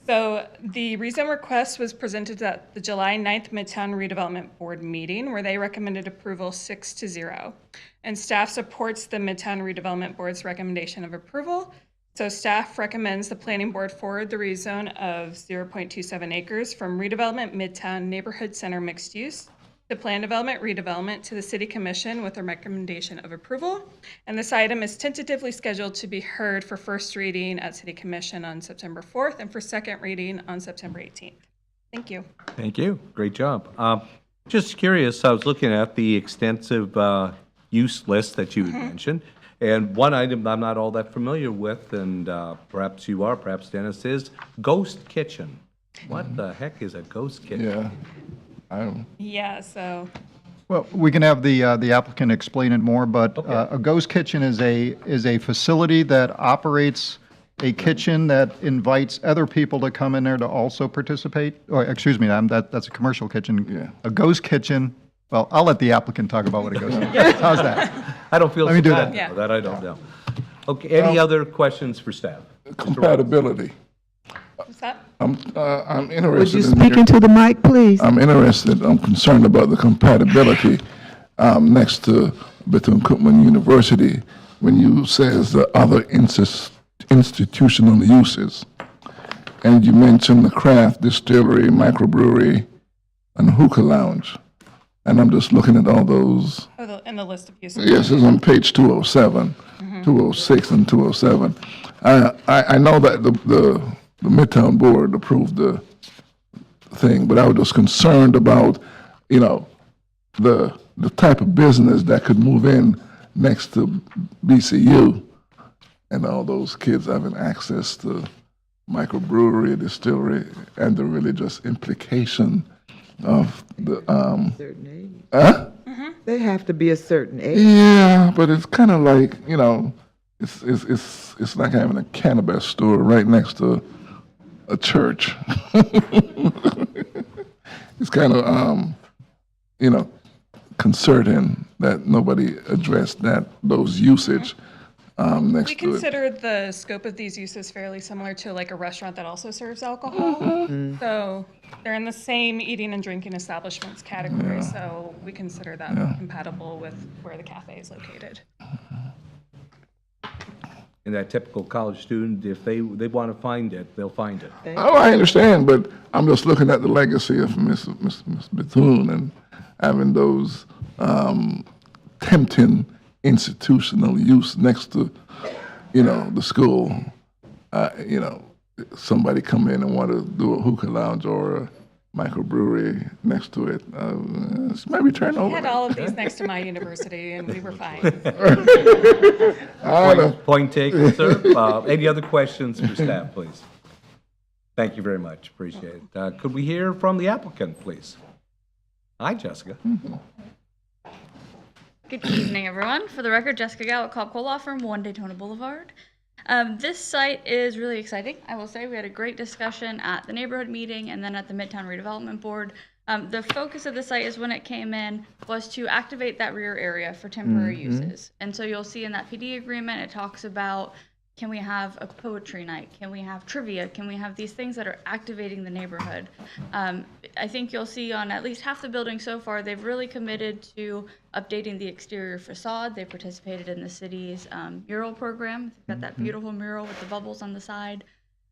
So the rezone request was presented at the July 9th Midtown Redevelopment Board meeting, where they recommended approval 6-0. And staff supports the Midtown Redevelopment Board's recommendation of approval. So staff recommends the planning board forward the rezone of 0.27 acres from redevelopment Midtown Neighborhood Center mixed use to plan development redevelopment to the City Commission with a recommendation of approval. And this item is tentatively scheduled to be heard for first reading at City Commission on September 4th and for second reading on September 18th. Thank you. Thank you. Great job. Just curious, I was looking at the extensive use list that you mentioned, and one item I'm not all that familiar with, and perhaps you are, perhaps Dennis is, ghost kitchen. What the heck is a ghost kitchen? Yeah, I don't. Yeah, so Well, we can have the applicant explain it more, but a ghost kitchen is a facility that operates a kitchen that invites other people to come in there to also participate. Or, excuse me, that's a commercial kitchen. Yeah. A ghost kitchen, well, I'll let the applicant talk about what a ghost kitchen is. How's that? I don't feel Let me do bad that. Yeah. now. That I don't know. Okay, any other questions for staff? Compatibility. what's that? I'm Would interested you in speak your- into the mic, please? I'm concerned about the compatibility next to Bethune-Cookman University when you says the other institutional uses. And you mentioned the craft distillery, microbrewery, and hookah lounge. And I'm just looking at all those. Oh, in the list of uses. Yes, it's on page 207, 206 and 207. I know that the Midtown Board approved the thing, but I was just concerned about, you know, the type of business that could move in next to BCU, and all those kids having access to microbrewery, distillery, and the religious implication of the Certain age. huh? They have to be a certain age. Yeah, but it's kind of like, you know, it's like having a cannabis store right next to a church. It's kind of you know, concerning that nobody addressed those usage next We to it. considered the scope of these uses fairly similar to like a restaurant that also serves alcohol. So they're in the same eating and drinking establishments category, so we consider that compatible with where the cafe is located. And that typical college student, if they want to find it, they'll find it. Oh, I understand, but I'm just looking at the legacy of Miss Bethune and having those tempting institutional use next to, you know, the school. You know, somebody come in and want to do a hookah lounge or a microbrewery next to it. Maybe turn We over. had all of these next to my university, and we were fine. Point taken, sir. Any other questions for staff, please? Thank you very much. Appreciate it. Could we hear from the applicant, please? Hi, Jessica. Good evening, everyone. For the record, Jessica Gallup, Cobb Law Firm, 1 Daytona Boulevard. This site is really exciting. I will say we had a great discussion at the neighborhood meeting and then at the Midtown Redevelopment Board. The focus of the site is when it came in was to activate that rear area for temporary uses. And so you'll see in that PD agreement, it talks about, can we have a poetry night? Can we have trivia? Can we have these things that are activating the neighborhood? I think you'll see on at least half the building so far, they've really committed to updating the exterior facade. They participated in the city's mural program. They've got that beautiful mural with the bubbles on the side.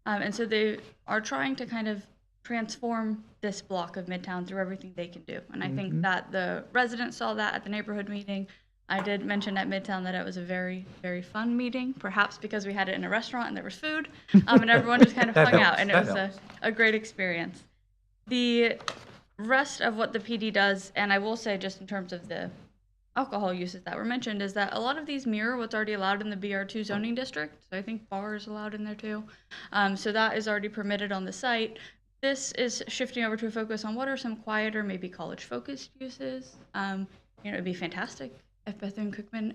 And so they are trying to kind of transform this block of Midtown through everything they can do. And I think that the residents saw that at the neighborhood meeting. I did mention at Midtown that it was a very, very fun meeting, perhaps because we had it in a restaurant and there was food, and everyone just kind of hung out, and it was a great experience. The rest of what the PD does, and I will say just in terms of the alcohol uses that were mentioned, is that a lot of these mirror what's already allowed in the BR2 zoning district. So I think bar is allowed in there too. So that is already permitted on the site. This is shifting over to a focus on what are some quieter, maybe college-focused uses. It'd be fantastic if Bethune-Cookman,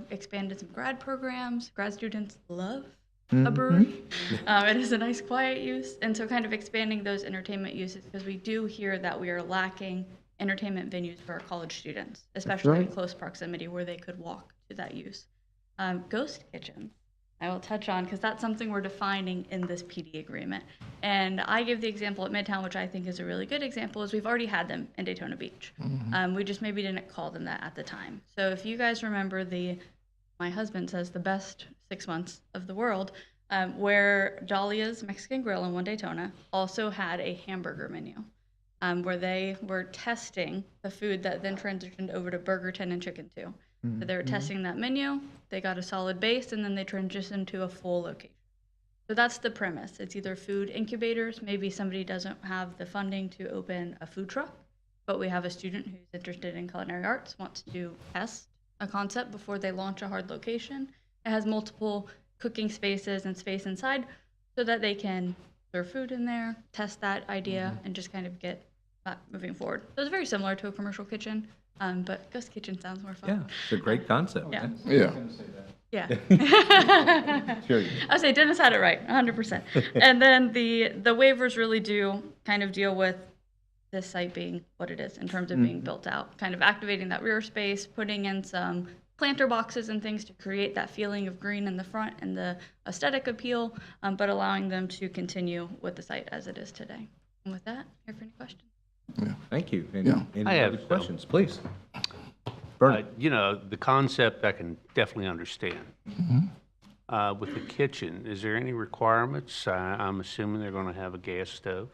expanded some grad programs. Grad students love a brewery. It is a nice quiet use. And so kind of expanding those entertainment uses, because we do hear that we are lacking entertainment venues for our college students, especially in close proximity where they could walk to that use. Ghost kitchens, I will touch on, because that's something we're defining in this PD agreement. And I give the example at Midtown, which I think is a really good example, is we've already had them in Daytona Beach. We just maybe didn't call them that at the time. So if you guys remember my husband says the best 6 months of the world, where Dahlia's Mexican Grill in 1 Daytona also had a hamburger menu, where they were testing the food that then transitioned over to Burger 10 and Chicken 2. So they were testing that menu, they got a solid base, and then they transitioned to a full location. So that's the premise. It's either food incubators, maybe somebody doesn't have the funding to open a food truck, but we have a student who's interested in culinary arts, wants to test a concept before they launch a hard location. It has multiple cooking spaces and space inside so that they can serve food in there, test that idea, and just kind of get that moving forward. So it's very similar to a commercial kitchen. But ghost kitchen sounds more fun. Yeah, it's a great concept. Yeah. Yeah. Yeah. Sure. I say Dennis had it right, 100%. And then the waivers really do kind of deal with this site being what it is in terms of being built out, kind of activating that rear space, putting in some planter boxes and things to create that feeling of green in the front and the aesthetic appeal, but allowing them to continue with the site as it is today. And with that, here for any questions. Thank you. Any I have other questions, please? Bernard. The concept I can definitely understand. With the kitchen, is there any requirements? I'm assuming they're going to have a gas stove.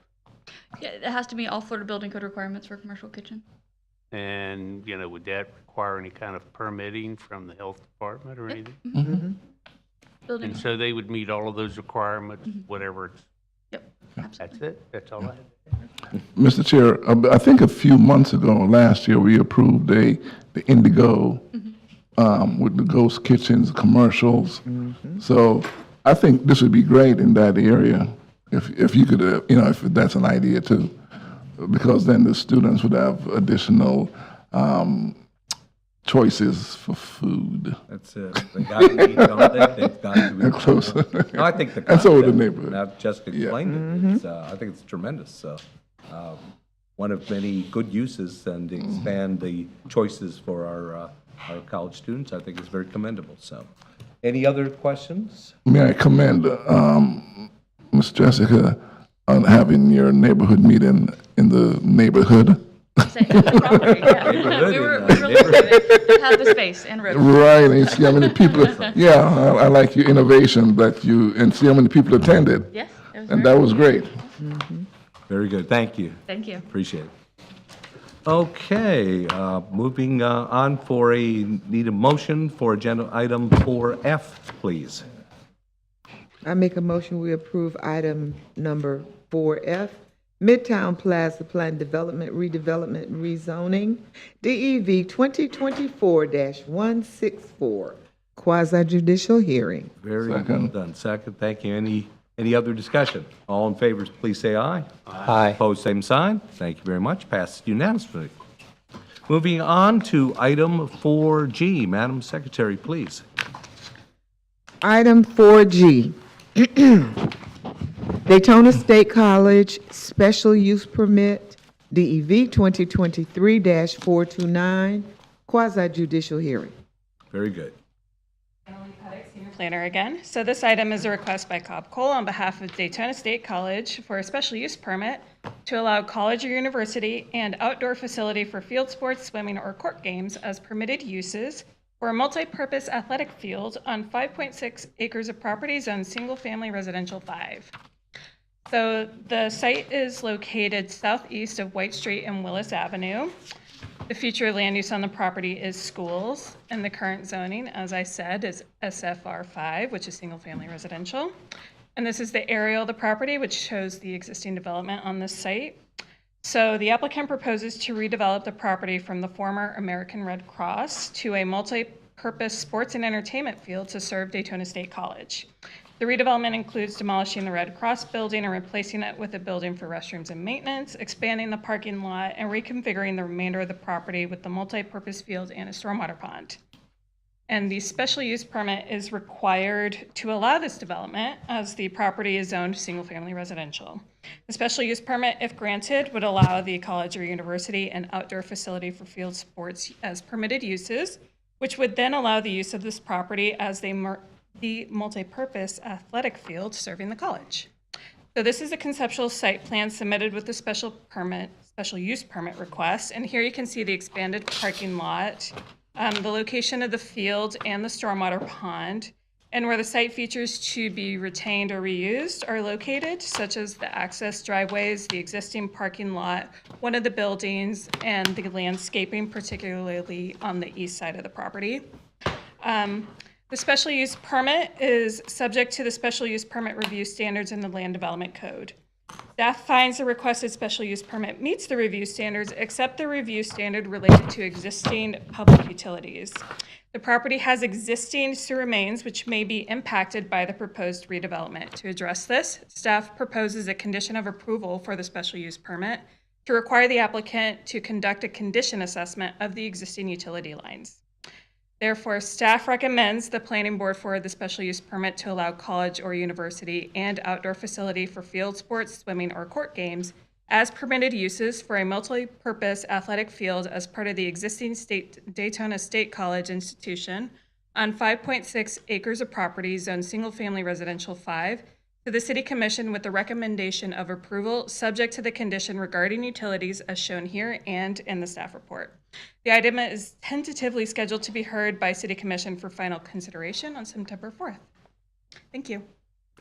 Yeah, it has to meet all Florida building code requirements for a commercial kitchen. And, would that require any kind of permitting from the health department or anything? Building. And so they would meet all of those requirements, whatever it's. Yep. That's it. That's all I have. Mr. Chair, I think a few months ago, last year, we approved the Indigo with the ghost kitchens, commercials. So I think this would be great in that area if you could, if that's an idea too, because then the students would have additional choices for food. That's it. They got to eat, don't they? They've got to eat. Close. No, I think the And so would the concept, neighborhood. now Jessica explained it, it's, I think it's tremendous. So, one of many good uses and expand the choices for our college students, I think is very commendable. So, any other questions? May I commend Ms. Jessica on having your neighborhood meeting in the neighborhood? Property, yeah. We were looking at it, had the space and room. Right, and see how many people, I like your innovation and see how many people attended. Yes, it was And very that was great. Very good. Thank you. Thank you. Appreciate it. Okay, moving on need a motion for agenda item 4F, please. I make a motion, we approve item number 4F, Midtown Plaza Plan Development, Redevelopment, and Rezoning, DEV 2024-164, quasi-judicial hearing. Very well done. Second, thank you. Any other discussion? All in favor, please say aye. Aye. Opposed, same sign. Thank you very much. Passes unanimously. Moving on to item 4G. Madam Secretary, please. Item 4G, Daytona State College Special Use Permit, DEV 2023-429, quasi-judicial hearing. Very good. Planner again. So this item is a request by Cobb Cole on behalf of Daytona State College for a special use permit to allow college or university and outdoor facility for field sports, swimming, or court games as permitted uses for a multi-purpose athletic field on 5.6 acres of property zoned single-family residential 5. So the site is located southeast of White Street and Willis Avenue. The future land use on the property is schools, and the current zoning, as I said, is SFR 5, which is single-family residential. And this is the aerial of the property, which shows the existing development on this site. So the applicant proposes to redevelop the property from the former American Red Cross to a multi-purpose sports and entertainment field to serve Daytona State College. The redevelopment includes demolishing the Red Cross building and replacing it with a building for restrooms and maintenance, expanding the parking lot, and reconfiguring the remainder of the property with the multi-purpose field and a stormwater pond. And the special use permit is required to allow this development as the property is zoned single-family residential. The special use permit, if granted, would allow the college or university an outdoor facility for field sports as permitted uses, which would then allow the use of this property as the multi-purpose athletic field serving the college. So this is a conceptual site plan submitted with the special use permit request. And here you can see the expanded parking lot, the location of the field and the stormwater pond, and where the site features to be retained or reused are located, such as the access driveways, the existing parking lot, one of the buildings, and the landscaping, particularly on the east side of the property. The special use permit is subject to the special use permit review standards in the Land Development Code. Staff finds the requested special use permit meets the review standards, except the review standard related to existing public utilities. The property has existing sewer mains which may be impacted by the proposed redevelopment. To address this, staff proposes a condition of approval for the special use permit to require the applicant to conduct a condition assessment of the existing utility lines. Therefore, staff recommends the planning board for the special use permit to allow college or university and outdoor facility for field sports, swimming, or court games as permitted uses for a multi-purpose athletic field as part of the existing Daytona State College institution on 5.6 acres of property zoned single-family residential 5 to the City Commission with the recommendation of approval subject to the condition regarding utilities as shown here and in the staff report. The item is tentatively scheduled to be heard by City Commission for final consideration on September 4th. Thank you.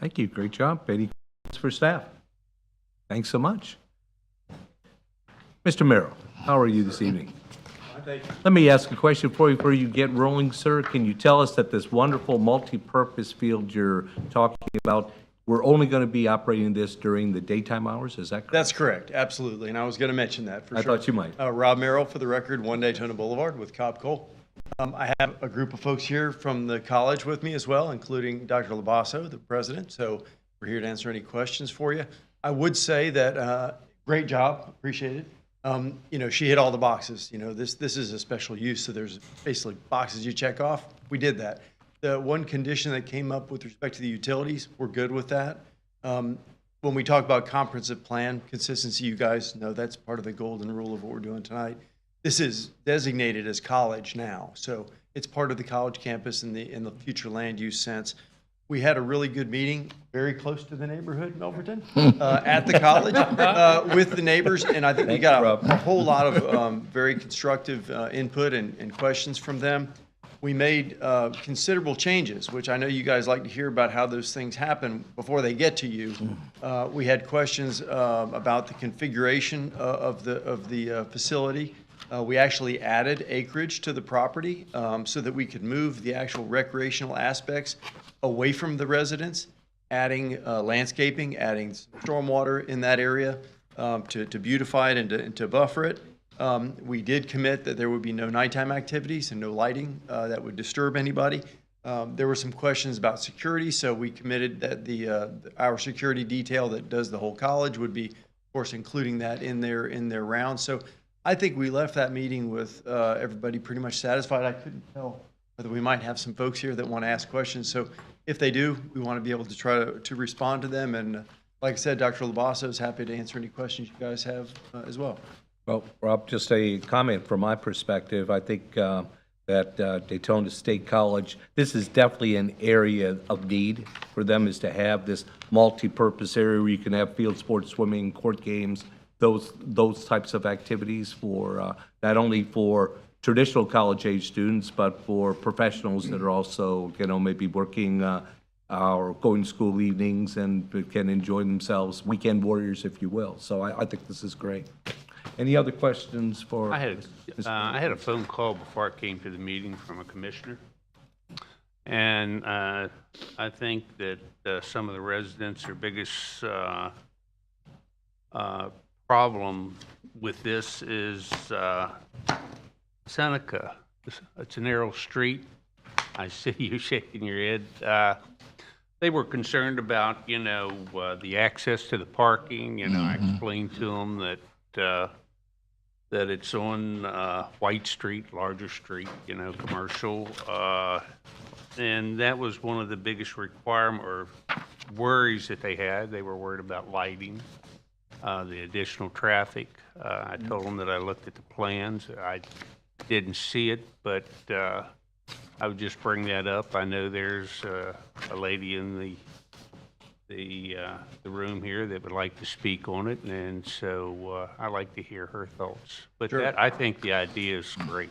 Thank you. Great job. Any questions for staff? Thanks so much. Mr. Merrill, how are you this evening? Let me ask a question for you before you get rolling, sir. Can you tell us that this wonderful multi-purpose field you're talking about, we're only going to be operating this during the daytime hours, is that correct? That's correct, absolutely, and I was going to mention that for I sure. thought you might. Rob Merrill, for the record, 1 Daytona Boulevard with Cobb Cole. I have a group of folks here from the college with me as well, including Dr. Labasso, the president, so we're here to answer any questions for you. I would say that great job, appreciate it. You know, she hit all the boxes. You know, this is a special use, so there's basically boxes you check off. We did that. The one condition that came up with respect to the utilities, we're good with that. When we talk about comprehensive plan consistency, you guys know that's part of the golden rule of what we're doing tonight. This is designated as college now, so it's part of the college campus in the future land use sense. We had a really good meeting, very close to the neighborhood, Melverton, at the college with the neighbors, and I think we got a whole lot of very constructive input and questions from them. We made considerable changes, which I know you guys like to hear about how those things happen before they get to you. We had questions about the configuration of the facility. We actually added acreage to the property so that we could move the actual recreational aspects away from the residents, adding landscaping, adding stormwater in that area to beautify it and to buffer it. We did commit that there would be no nighttime activities and no lighting that would disturb anybody. There were some questions about security, so we committed that our security detail that does the whole college would be, of course, including that in their round. So I think we left that meeting with everybody pretty much satisfied. I couldn't tell whether we might have some folks here that want to ask questions. So if they do, we want to be able to try to respond to them. And like I said, Dr. Labasso is happy to answer any questions you guys have as well. Well, Rob, just a comment from my perspective. I think that Daytona State College, this is definitely an area of need for them, is to have this multi-purpose area where you can have field sports, swimming, court games, those types of activities for not only for traditional college-age students, but for professionals that are also, you know, maybe working or going to school evenings and can enjoy themselves, weekend warriors, if you will. So I think this is great. Any other questions for? I had a phone call before I came to the meeting from a commissioner, and I think that some of the residents' their biggest problem with this is Seneca. It's a narrow street. I see you shaking your head. They were concerned about, you know, the access to the parking. You know, I explained to them that it's on White Street, larger street, you know, commercial. And that was one of the biggest requirement or worries that they had. They were worried about lighting, the additional traffic. I told them that I looked at the plans. I didn't see it, but I would just bring that up. I know there's a lady in the room here that would like to speak on it, and so I like to hear her thoughts. But Sure. I think the idea is great.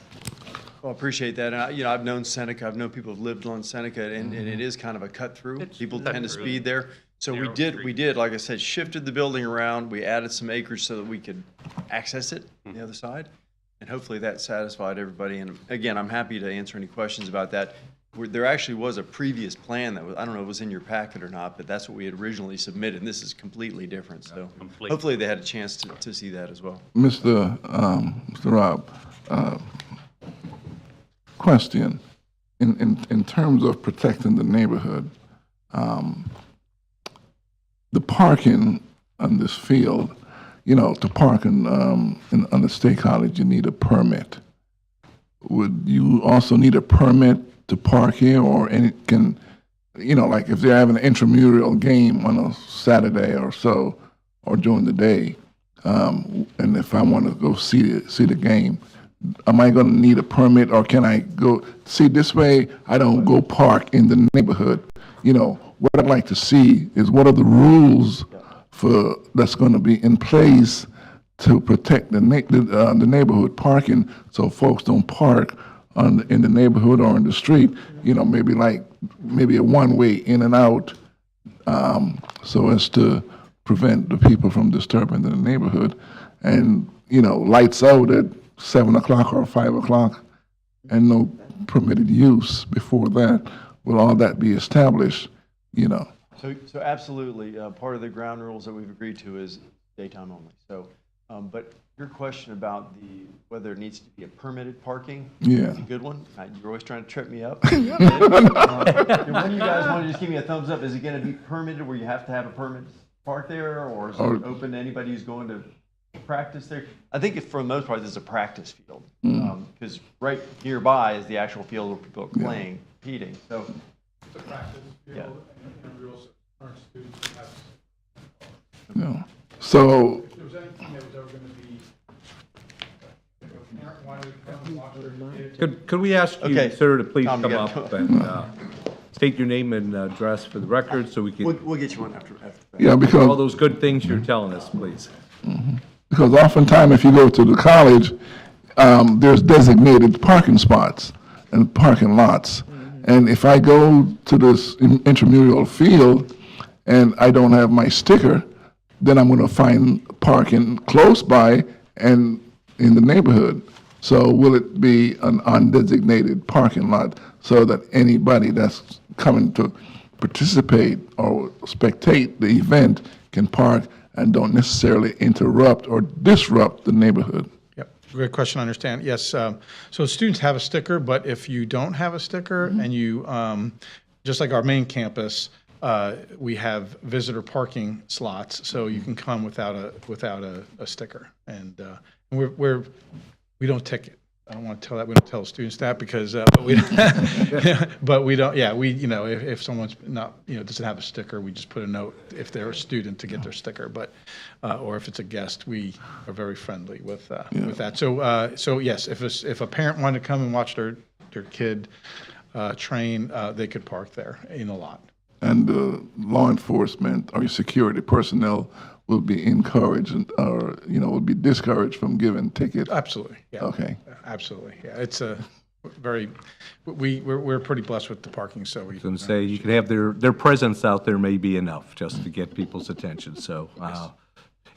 Well, I appreciate that. And you know, I've known Seneca. I've known people who've lived on Seneca, and it is kind of a cut through. People tend to speed there. So we did, like I said, shifted the building around. We added some acres so that we could access it on the other side. And hopefully that satisfied everybody. And again, I'm happy to answer any questions about that. There actually was a previous plan that was, I don't know if it was in your packet or not, but that's what we had originally submitted. And this is completely different. So hopefully they had a chance to see that as well. Mr. Rob, question. In terms of protecting the neighborhood, the parking on this field, you know, to park on the State College, you need a permit. Would you also need a permit to park here, or any can, you know, like if they're having an intramural game on a Saturday or so, or during the day, and if I want to go see the game, am I going to need a permit, or can I go see this way? I don't go park in the neighborhood. You know, what I'd like to see is what are the rules for that's going to be in place to protect the neighborhood parking, so folks don't park in the neighborhood or in the street. You know, maybe a one-way in and out, so as to prevent the people from disturbing the neighborhood. And you know, lights out at 7 o'clock or 5 o'clock, and no permitted use before that. Will all that be established? You know, So absolutely, part of the ground rules that we've agreed to is daytime only. So, but your question about whether it needs to be a permitted parking is a good one. You're always trying to trip me up. When you guys want to just give me a thumbs up, is it going to be permitted where you have to have a permit to park there, or is it open to anybody who's going to practice there? I think for the most part, this is a practice field because right nearby is the actual field where people are playing, competing. So it's a practice field, and we also current students have. Yeah. So, If there was anything that was ever going to be, if a parent wanted to come and watch their kid. Could we ask you, sir, to please Tom, come you up gotta and state your name and address for the record so we can. We'll get you one after. yeah, because All those good things you're telling us, please. Because oftentimes, if you go to the college, there's designated parking spots and parking lots. And if I go to this intramural field and I don't have my sticker, then I'm going to find parking close by and in the neighborhood. So will it be an undesignated parking lot so that anybody that's coming to participate or spectate the event can park and don't necessarily interrupt or disrupt the neighborhood? Yep, great question, I understand. Yes, so students have a sticker, but if you don't have a sticker and you, just like our main campus, we have visitor parking slots, so you can come without a sticker. And we don't ticket. I don't want to tell that, we don't tell students that because, but we don't, yeah, if someone's not, doesn't have a sticker, we just put a note if they're a student to get their sticker, but, or if it's a guest, we are very friendly with that. So yes, if a parent wanted to come and watch their kid train, they could park there in a lot. And law enforcement or security personnel will be encouraged or, will be discouraged from giving tickets? Absolutely, yeah. Okay. Absolutely, yeah. It's a very, we're pretty blessed with the parking, so we. I was going to say, you could have their presence out there may be enough just to get people's attention. So,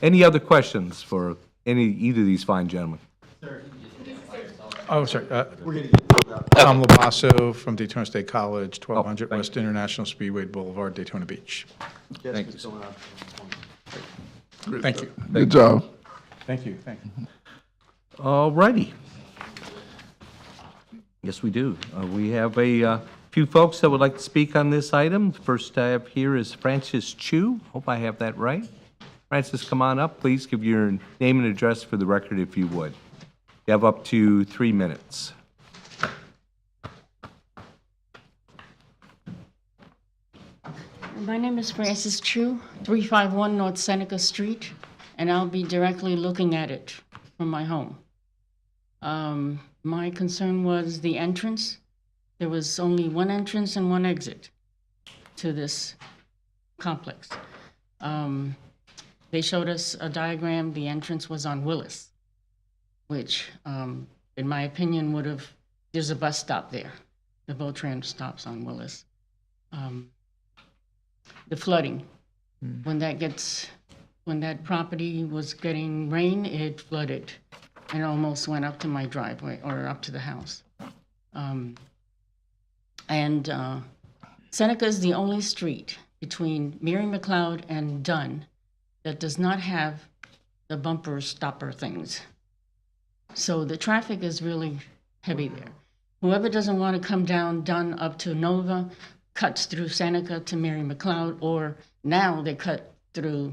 any other questions for either of these fine gentlemen? Oh, sorry. Tom Labasso from Daytona State College, 1200 West International Speedway Boulevard, Daytona Beach. Thank you. Thank you. Good job. Thank you. Thank you. All righty. Yes, we do. We have a few folks that would like to speak on this item. First I have here is Francis Chu. Hope I have that right. Francis, come on up. Please give your name and address for the record if you would. You have up to 3 minutes. My name is Francis Chu, 351 North Seneca Street, and I'll be directly looking at it from my home. My concern was the entrance. There was only one entrance and one exit to this complex. They showed us a diagram. The entrance was on Willis, which, in my opinion, there's a bus stop there. The Botran stops on Willis. The flooding, when that property was getting rain, it flooded and almost went up to my driveway or up to the house. Seneca is the only street between Mary McLeod and Dunn that does not have the bumper stopper things. So the traffic is really heavy there. Whoever doesn't want to come down Dunn up to Nova cuts through Seneca to Mary McLeod, or now they cut through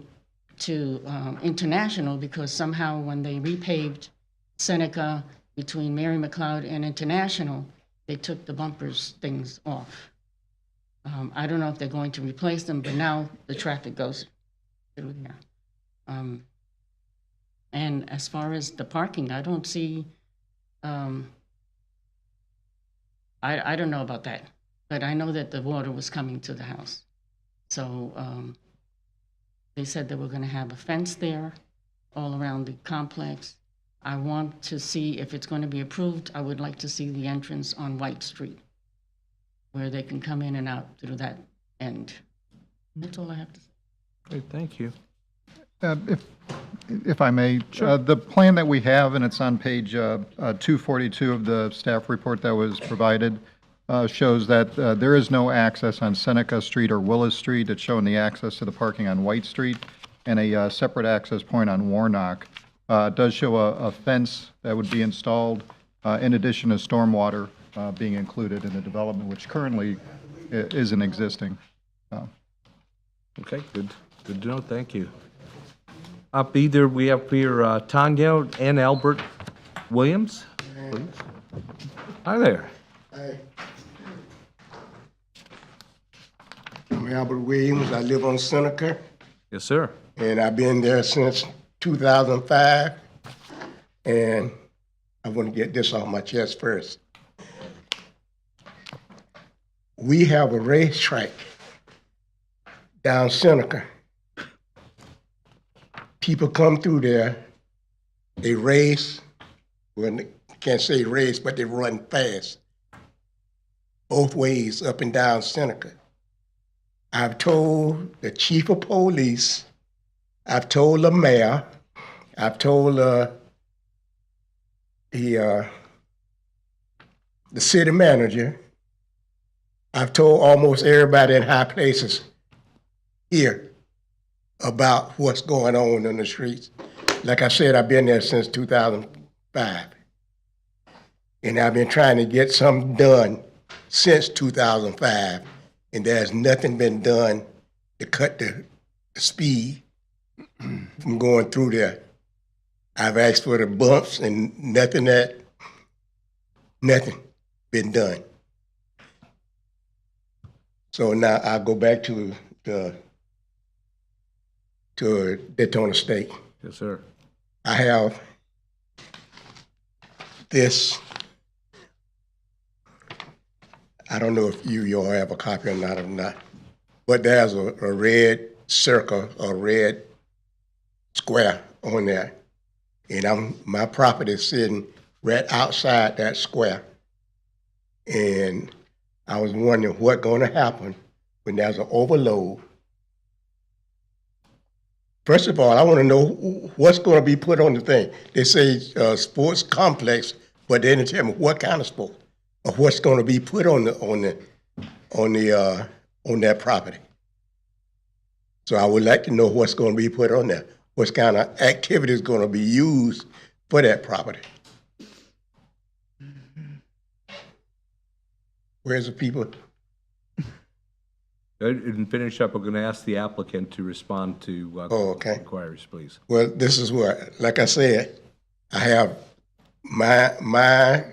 to International because somehow when they repaved Seneca between Mary McLeod and International, they took the bumpers things off. I don't know if they're going to replace them, but now the traffic goes through there. And as far as the parking, I don't see, I don't know about that, but I know that the water was coming to the house. So they said they were going to have a fence there all around the complex. I want to see if it's going to be approved. I would like to see the entrance on White Street, where they can come in and out through that end. That's all I have to say. Great, thank you. If I may, the plan that we have, and it's on page 242 of the staff report that was provided, shows that there is no access on Seneca Street or Willis Street. It's showing the access to the parking on White Street and a separate access point on Warnock. It does show a fence that would be installed in addition to stormwater being included in the development, which currently isn't existing. Okay, good to know, thank you. Up either, we have here Tanya and Albert Williams, please. Hi there. Hi. I'm Albert Williams. I live on Seneca, Yes, sir. and I've been there since 2005. And I want to get this off my chest first. We have a racetrack down Seneca. People come through there, they race, well, can't say race, but they run fast, both ways, up and down Seneca. I've told the chief of police, I've told the mayor, I've told the city manager, I've told almost everybody in high places here about what's going on in the streets. Like I said, I've been there since 2005. And I've been trying to get something done since 2005, and there's nothing been done to cut the speed from going through there. I've asked for the bumps and nothing been done. So now I'll go back to Daytona State. Yes, sir. I have this. I don't know if you all have a copy or not, but there's a red circle, a red square on there. And my property is sitting right outside that square. And I was wondering what's going to happen when there's an overload. First of all, I want to know what's going to be put on the thing. They say sports complex, but they didn't tell me what kind of sport or what's going to be put on that property. So I would like to know what's going to be put on there. What kind of activity is going to be used for that property? Where's the people? And finish up, we're going to ask the applicant to respond to inquiries, please. Well, this is what, like I said, I have my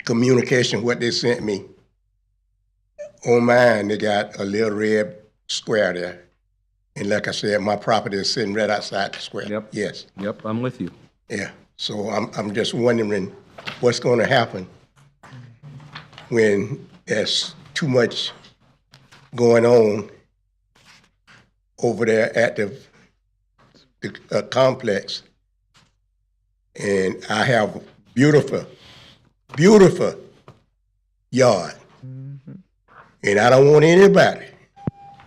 communication, what they sent me. On mine, they got a little red square there. And like I said, my property is sitting right outside the square. Yep. Yes. Yep, I'm with you. Yeah. So I'm just wondering what's going to happen when there's too much going on over there at the complex. And I have a beautiful yard. And I don't want anybody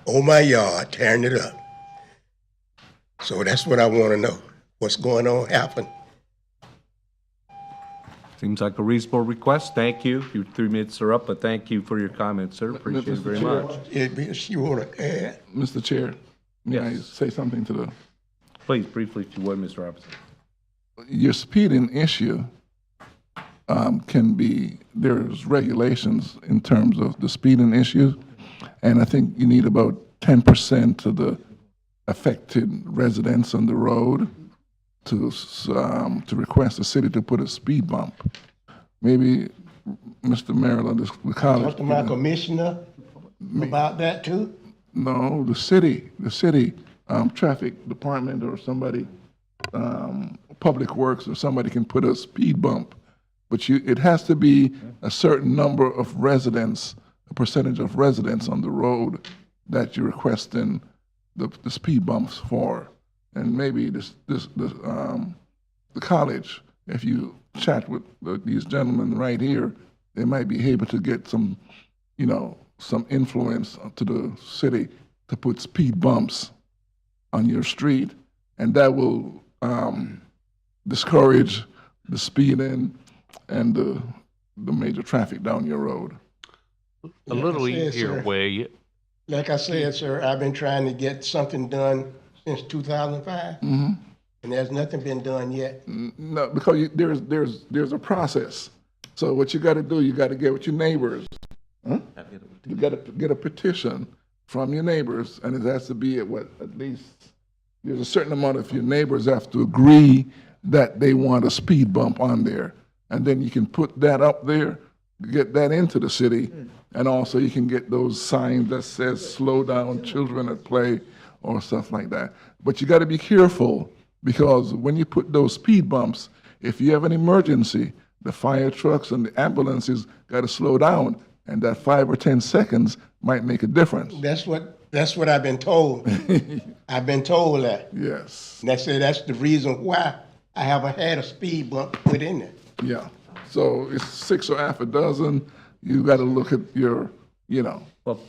on my yard tearing it up. So that's what I want to know. What's going on happen? Seems like a reasonable request. Thank you. Your 3 minutes are up, but thank you for your comments, sir. Appreciate it very much. You want to add? Mr. Chair, may I say something to the? Please, briefly, if you would, Mr. Robinson. Your speeding issue can be, there's regulations in terms of the speeding issue, and I think you need about 10% of the affected residents on the road to request the city to put a speed bump. Maybe Mr. Maryland, the college. Talk to my commissioner about that too? No, the city traffic department or somebody, public works or somebody can put a speed bump. But it has to be a certain number of residents, a percentage of residents on the road that you're requesting the speed bumps for. And maybe the college, if you chat with these gentlemen right here, they might be able to get some influence to the city to put speed bumps on your street, and that will discourage the speeding and the major traffic down your road. A little Like I said, easier sir. way. Like I said, sir, I've been trying to get something done since 2005, Mhm. and there's nothing been done yet. No, because there's a process. So what you got to do, you got to get with your neighbors. Huh? You got to get a petition from your neighbors, and it has to be at least there's a certain amount of your neighbors have to agree that they want a speed bump on there, and then you can put that up there, get that into the city, and also you can get those signs that says "slow down, children at play," or stuff like that. But you got to be careful because when you put those speed bumps, if you have an emergency, the fire trucks and the ambulances got to slow down, and that 5 or 10 seconds might make a difference. That's what I've been told. I've been told that. Yes. And that's the reason why I haven't had a speed bump put in there. Yeah. So it's 6 or half a dozen. You got to look at your, Well,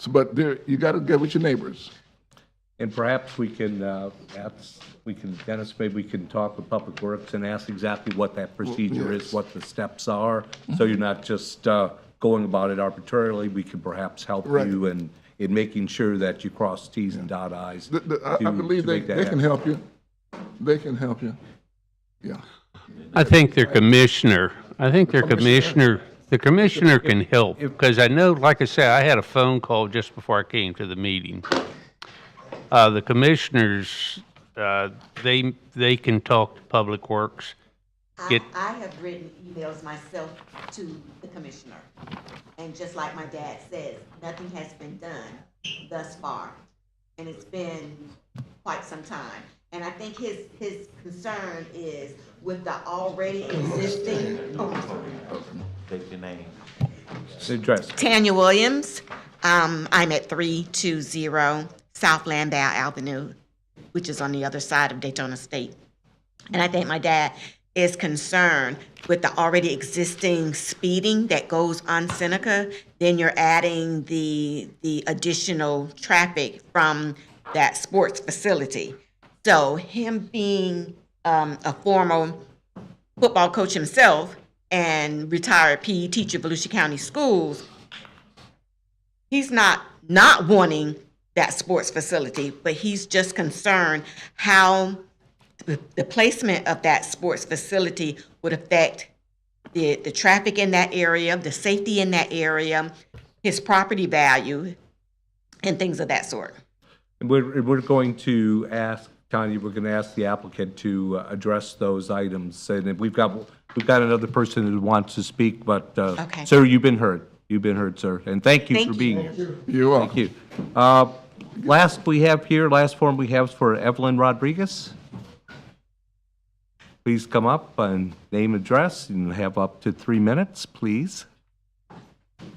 but there, you got to get with your neighbors. and perhaps we can, Dennis, maybe we can talk with Public Works and ask exactly what that procedure is, what the steps are, so you're not just going about it arbitrarily. We can perhaps help Right. you in making sure that you cross Ts and dot Is. I believe to they make that can happen. help you. They can help you. Yeah. I think their commissioner, the commissioner can help, because I know, like I said, I had a phone call just before I came to the meeting. The commissioners, they can talk to Public Works. I have written emails myself to the commissioner. And just like my dad says, nothing has been done thus far. And it's been quite some time. And I think his concern is with the already existing. Take your name. Address. Tanya Williams. I'm at 320 South Landau Avenue, which is on the other side of Daytona State. And I think my dad is concerned with the already existing speeding that goes on Seneca. Then you're adding the additional traffic from that sports facility. So him being a former football coach himself and retired PE teacher of Volusia County Schools, he's not wanting that sports facility, but he's just concerned how the placement of that sports facility would affect the traffic in that area, the safety in that area, his property value, and things of that sort. And we're going to ask, Tanya, we're going to ask the applicant to address those items. And if we've got another person who wants to speak, but, Okay. sir, you've been heard. You've been heard, sir. And thank you Thank for being you. here. You're welcome. Thank you. Last form we have is for Evelyn Rodriguez. Please come up and name, address, and have up to 3 minutes, please.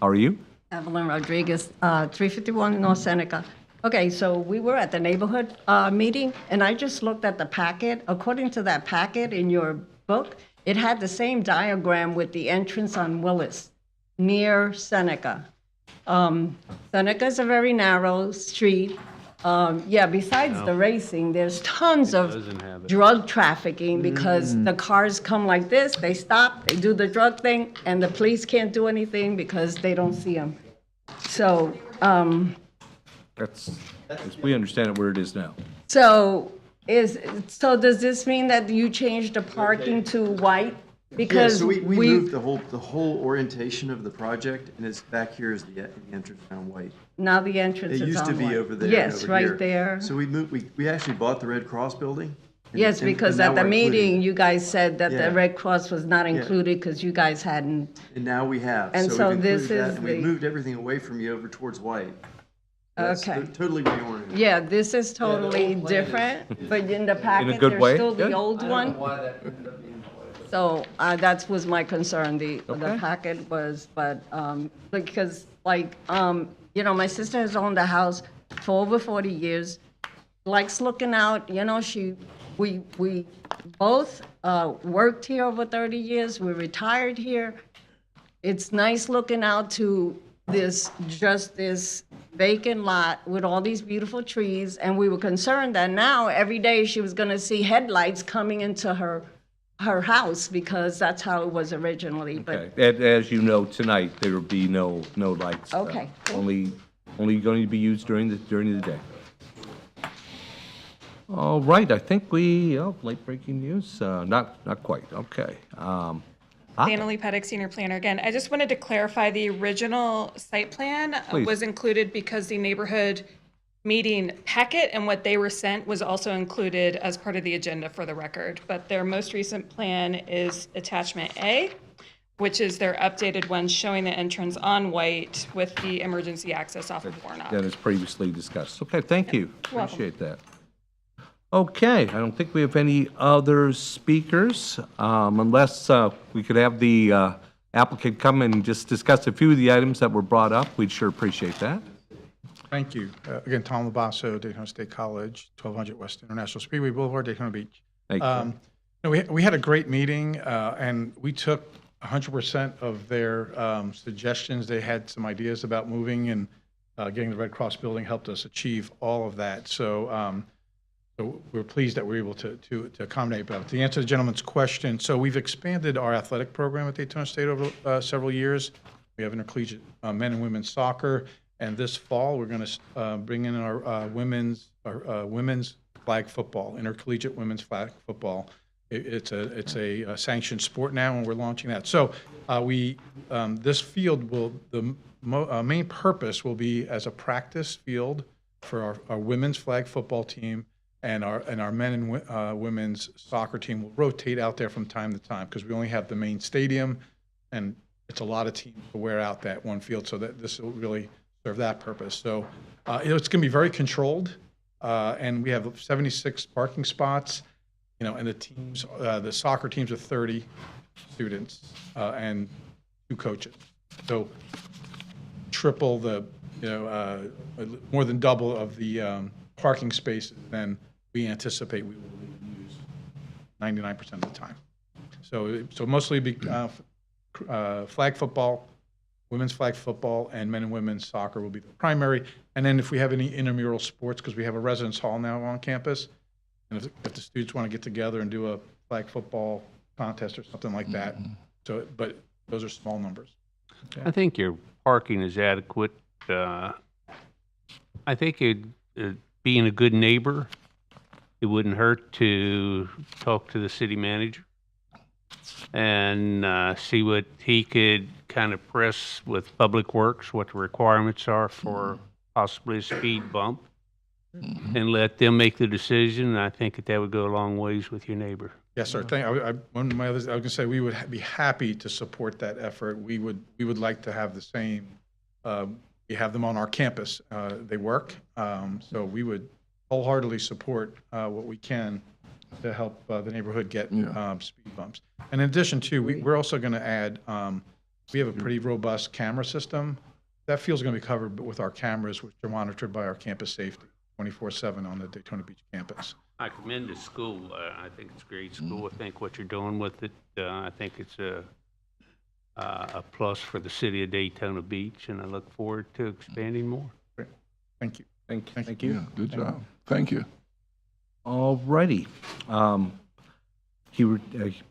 How are you? Evelyn Rodriguez, 351 North Seneca. Okay, so we were at the neighborhood meeting, and I just looked at the packet. According to that packet in your book, it had the same diagram with the entrance on Willis, near Seneca. Seneca is a very narrow street. Besides the racing, there's tons of drug trafficking because the cars come like this, they stop, they do the drug thing, and the police can't do anything because they don't see them. So, We understand it where it is now. so does this mean that you changed the parking to white? Because so we moved the whole orientation of the project, and it's back here is the entrance down white. now the entrance is It on used to be white. over there. Yes, and over right here. there. So we moved. We actually bought the Red Cross building. and- Yes, and because now at the we're including meeting, it. you guys said that Yeah. the Red Cross was not Yeah. included because you guys hadn't. And now we have. And so so we've this included that, is and we the- moved everything away from you over towards white. That's Okay. Totally reoriented. Yeah, this is totally different, but in the packet, good there's way? still the Good. old one. So that was my concern, the packet was, but, because like, my sister has owned the house for over 40 years, likes looking out, we both worked here over 30 years, we retired here. It's nice looking out to this vacant lot with all these beautiful trees, and we were concerned that now every day she was gonna see headlights coming into her her house because that's how it was originally, but Okay. As you know, tonight, there will be no lights. Okay. Only going to be used during the day. All right, I think late breaking news, not quite, okay. Dana Lee Pettick, Senior Planner again. I just wanted to clarify the original site plan Please. was included because the neighborhood meeting packet and what they were sent was also included as part of the agenda for the record. But their most recent plan is attachment A, which is their updated one showing the entrance on White with the emergency access off of Warnock. That is previously discussed. Okay, thank you. You're welcome. Appreciate that. Okay, I don't think we have any other speakers, unless we could have the applicant come and just discuss a few of the items that were brought up. We'd sure appreciate that. Thank you. Again, Tom Labasso, Daytona State College, 1200 West International Speedway Boulevard, Daytona Beach. Thank you. We had a great meeting, and we took 100% of their suggestions. They had some ideas about moving, and getting the Red Cross building helped us achieve all of that. So we're pleased that we're able to accommodate. But to answer the gentleman's question, so we've expanded our athletic program at Daytona State over several years. We have intercollegiate men and women's soccer, and this fall we're going to bring in our women's flag football, intercollegiate women's flag football. It's a sanctioned sport now, and we're launching that. So this field will main purpose will be as a practice field for our women's flag football team. And our men and women's soccer team will rotate out there from time to time because we only have the main stadium, and it's a lot of teams to wear out that one field. So that this will really serve that purpose. So it's going to be very controlled, and we have 76 parking spots. And the teams, the soccer teams are 30 students and 2 coaches. So triple the, more than double of the parking spaces than we anticipate we will use 99% of the time. So mostly be flag football, women's flag football, and men and women's soccer will be the primary. And then if we have any intramural sports, because we have a residence hall now on campus, and if the students want to get together and do a flag football contest or something like that. So, but those are small numbers. Okay. I think your parking is adequate. I think being a good neighbor, it wouldn't hurt to talk to the city manager and see what he could kind of press with Public Works, what the requirements are for possibly a speed bump, and let them make the decision. I think that would go a long ways with your neighbor. Yes, sir. One of my others, I was going to say we would be happy to support that effort. We would like to have the same. We have them on our campus. They work, so we would wholeheartedly support what we can to help the neighborhood get speed bumps. And in addition to, we're also going to add. We have a pretty robust camera system. That field's going to be covered with our cameras, which are monitored by our campus safety 24/7 on the Daytona Beach campus. I commend the school. I think it's a great school. I think what you're doing with it, I think it's a plus for the city of Daytona Beach, and I look forward to expanding more. Great. Thank you. Thank you. Yeah, good job. Thank you. All righty. I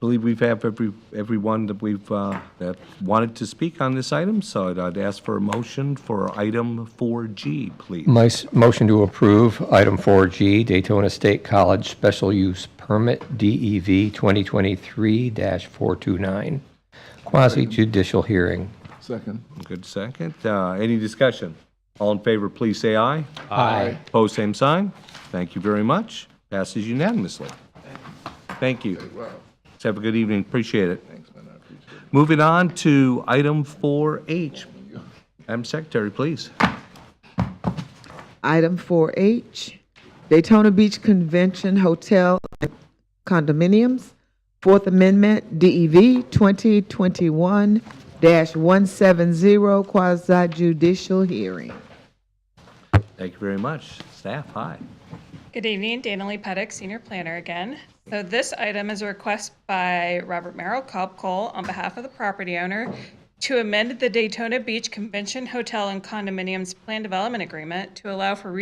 believe we've have everyone that we've that wanted to speak on this item, so I'd ask for a motion for item 4G, please. My motion to approve item 4G, Daytona State College Special Use Permit, DEV 2023-429, quasi judicial hearing. Second. Good second. Any discussion? All in favor, please say aye. Aye. Opposed, same sign. Thank you very much. Passes unanimously. Thank you. Let's have a good evening. Appreciate it. Thanks, man. I appreciate it. Moving on to item 4H. Madam Secretary, please. Item 4H, Daytona Beach Convention Hotel and Condominiums, Fourth Amendment, DEV 2021-170, quasi judicial hearing. Thank you very much. Staff, hi. Good evening, Dana Lee Pettick, Senior Planner again. So this item is a request by Robert Merrill, Cobb Cole, on behalf of the property owner to amend the Daytona Beach Convention Hotel and Condominiums Plan Development Agreement to allow for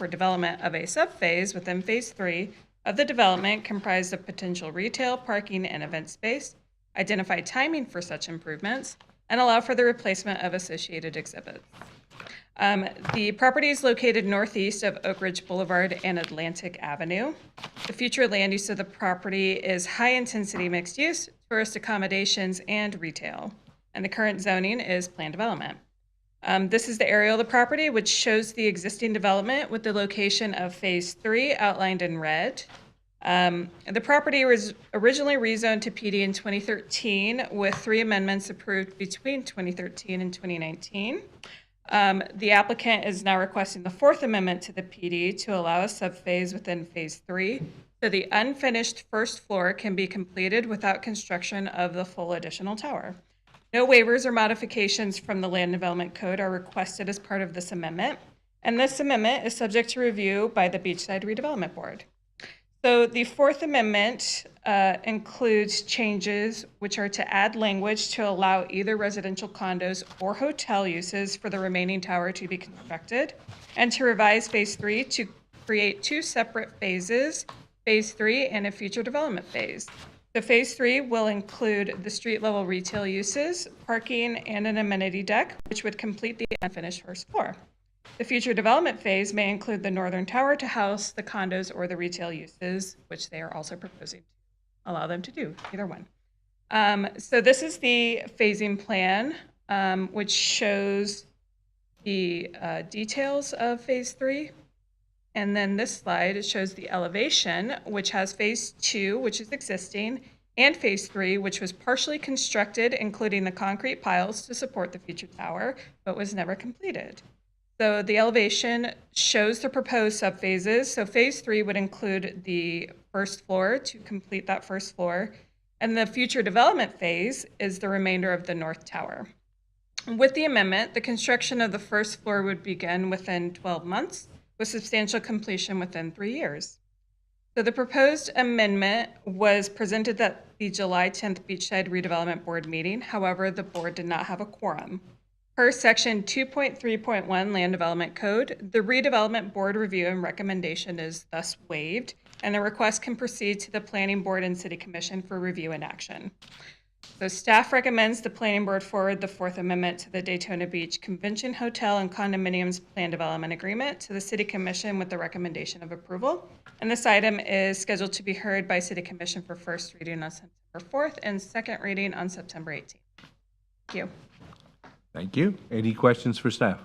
development of a subphase within Phase 3 of the development comprised of potential retail, parking, and event space, identify timing for such improvements, and allow for the replacement of associated exhibits. The property is located northeast of Oak Ridge Boulevard and Atlantic Avenue. The future land use of the property is high-intensity mixed use, tourist accommodations, and retail. And the current zoning is planned development. This is the aerial of the property, which shows the existing development with the location of Phase 3 outlined in red. The property was originally rezoned to PD in 2013 with 3 amendments approved between 2013 and 2019. The applicant is now requesting the 4th amendment to the PD to allow a subphase within Phase 3, so the unfinished first floor can be completed without construction of the full additional tower. No waivers or modifications from the Land Development Code are requested as part of this amendment, and this amendment is subject to review by the Beachside Redevelopment Board. So the 4th amendment includes changes which are to add language to allow either residential condos or hotel uses for the remaining tower to be constructed, and to revise Phase 3 to create 2 separate phases, Phase 3 and a future development phase. So Phase 3 will include the street-level retail uses, parking, and an amenity deck, which would complete the unfinished first floor. The future development phase may include the northern tower to house the condos or the retail uses, which they are also proposing to allow them to do, either one. So this is the phasing plan, which shows the details of Phase 3. And then this slide, it shows the elevation, which has Phase 2, which is existing, and Phase 3, which was partially constructed, including the concrete piles to support the future tower, but was never completed. So the elevation shows the proposed subphases. So Phase 3 would include the first floor to complete that first floor, and the future development phase is the remainder of the north tower. With the amendment, the construction of the first floor would begin within 12 months, with substantial completion within 3 years. So the proposed amendment was presented at the July 10th Beachside Redevelopment Board meeting. However, the board did not have a quorum. Per Section 2.3.1 Land Development Code, the Redevelopment Board review and recommendation is thus waived, and the request can proceed to the Planning Board and City Commission for review and action. So staff recommends the Planning Board forward the 4th Amendment to the Daytona Beach Convention Hotel and Condominiums Plan Development Agreement to the City Commission with the recommendation of approval. And this item is scheduled to be heard by City Commission for first reading on September 4th and second reading on September 18th. Thank you. Thank you. Any questions for staff?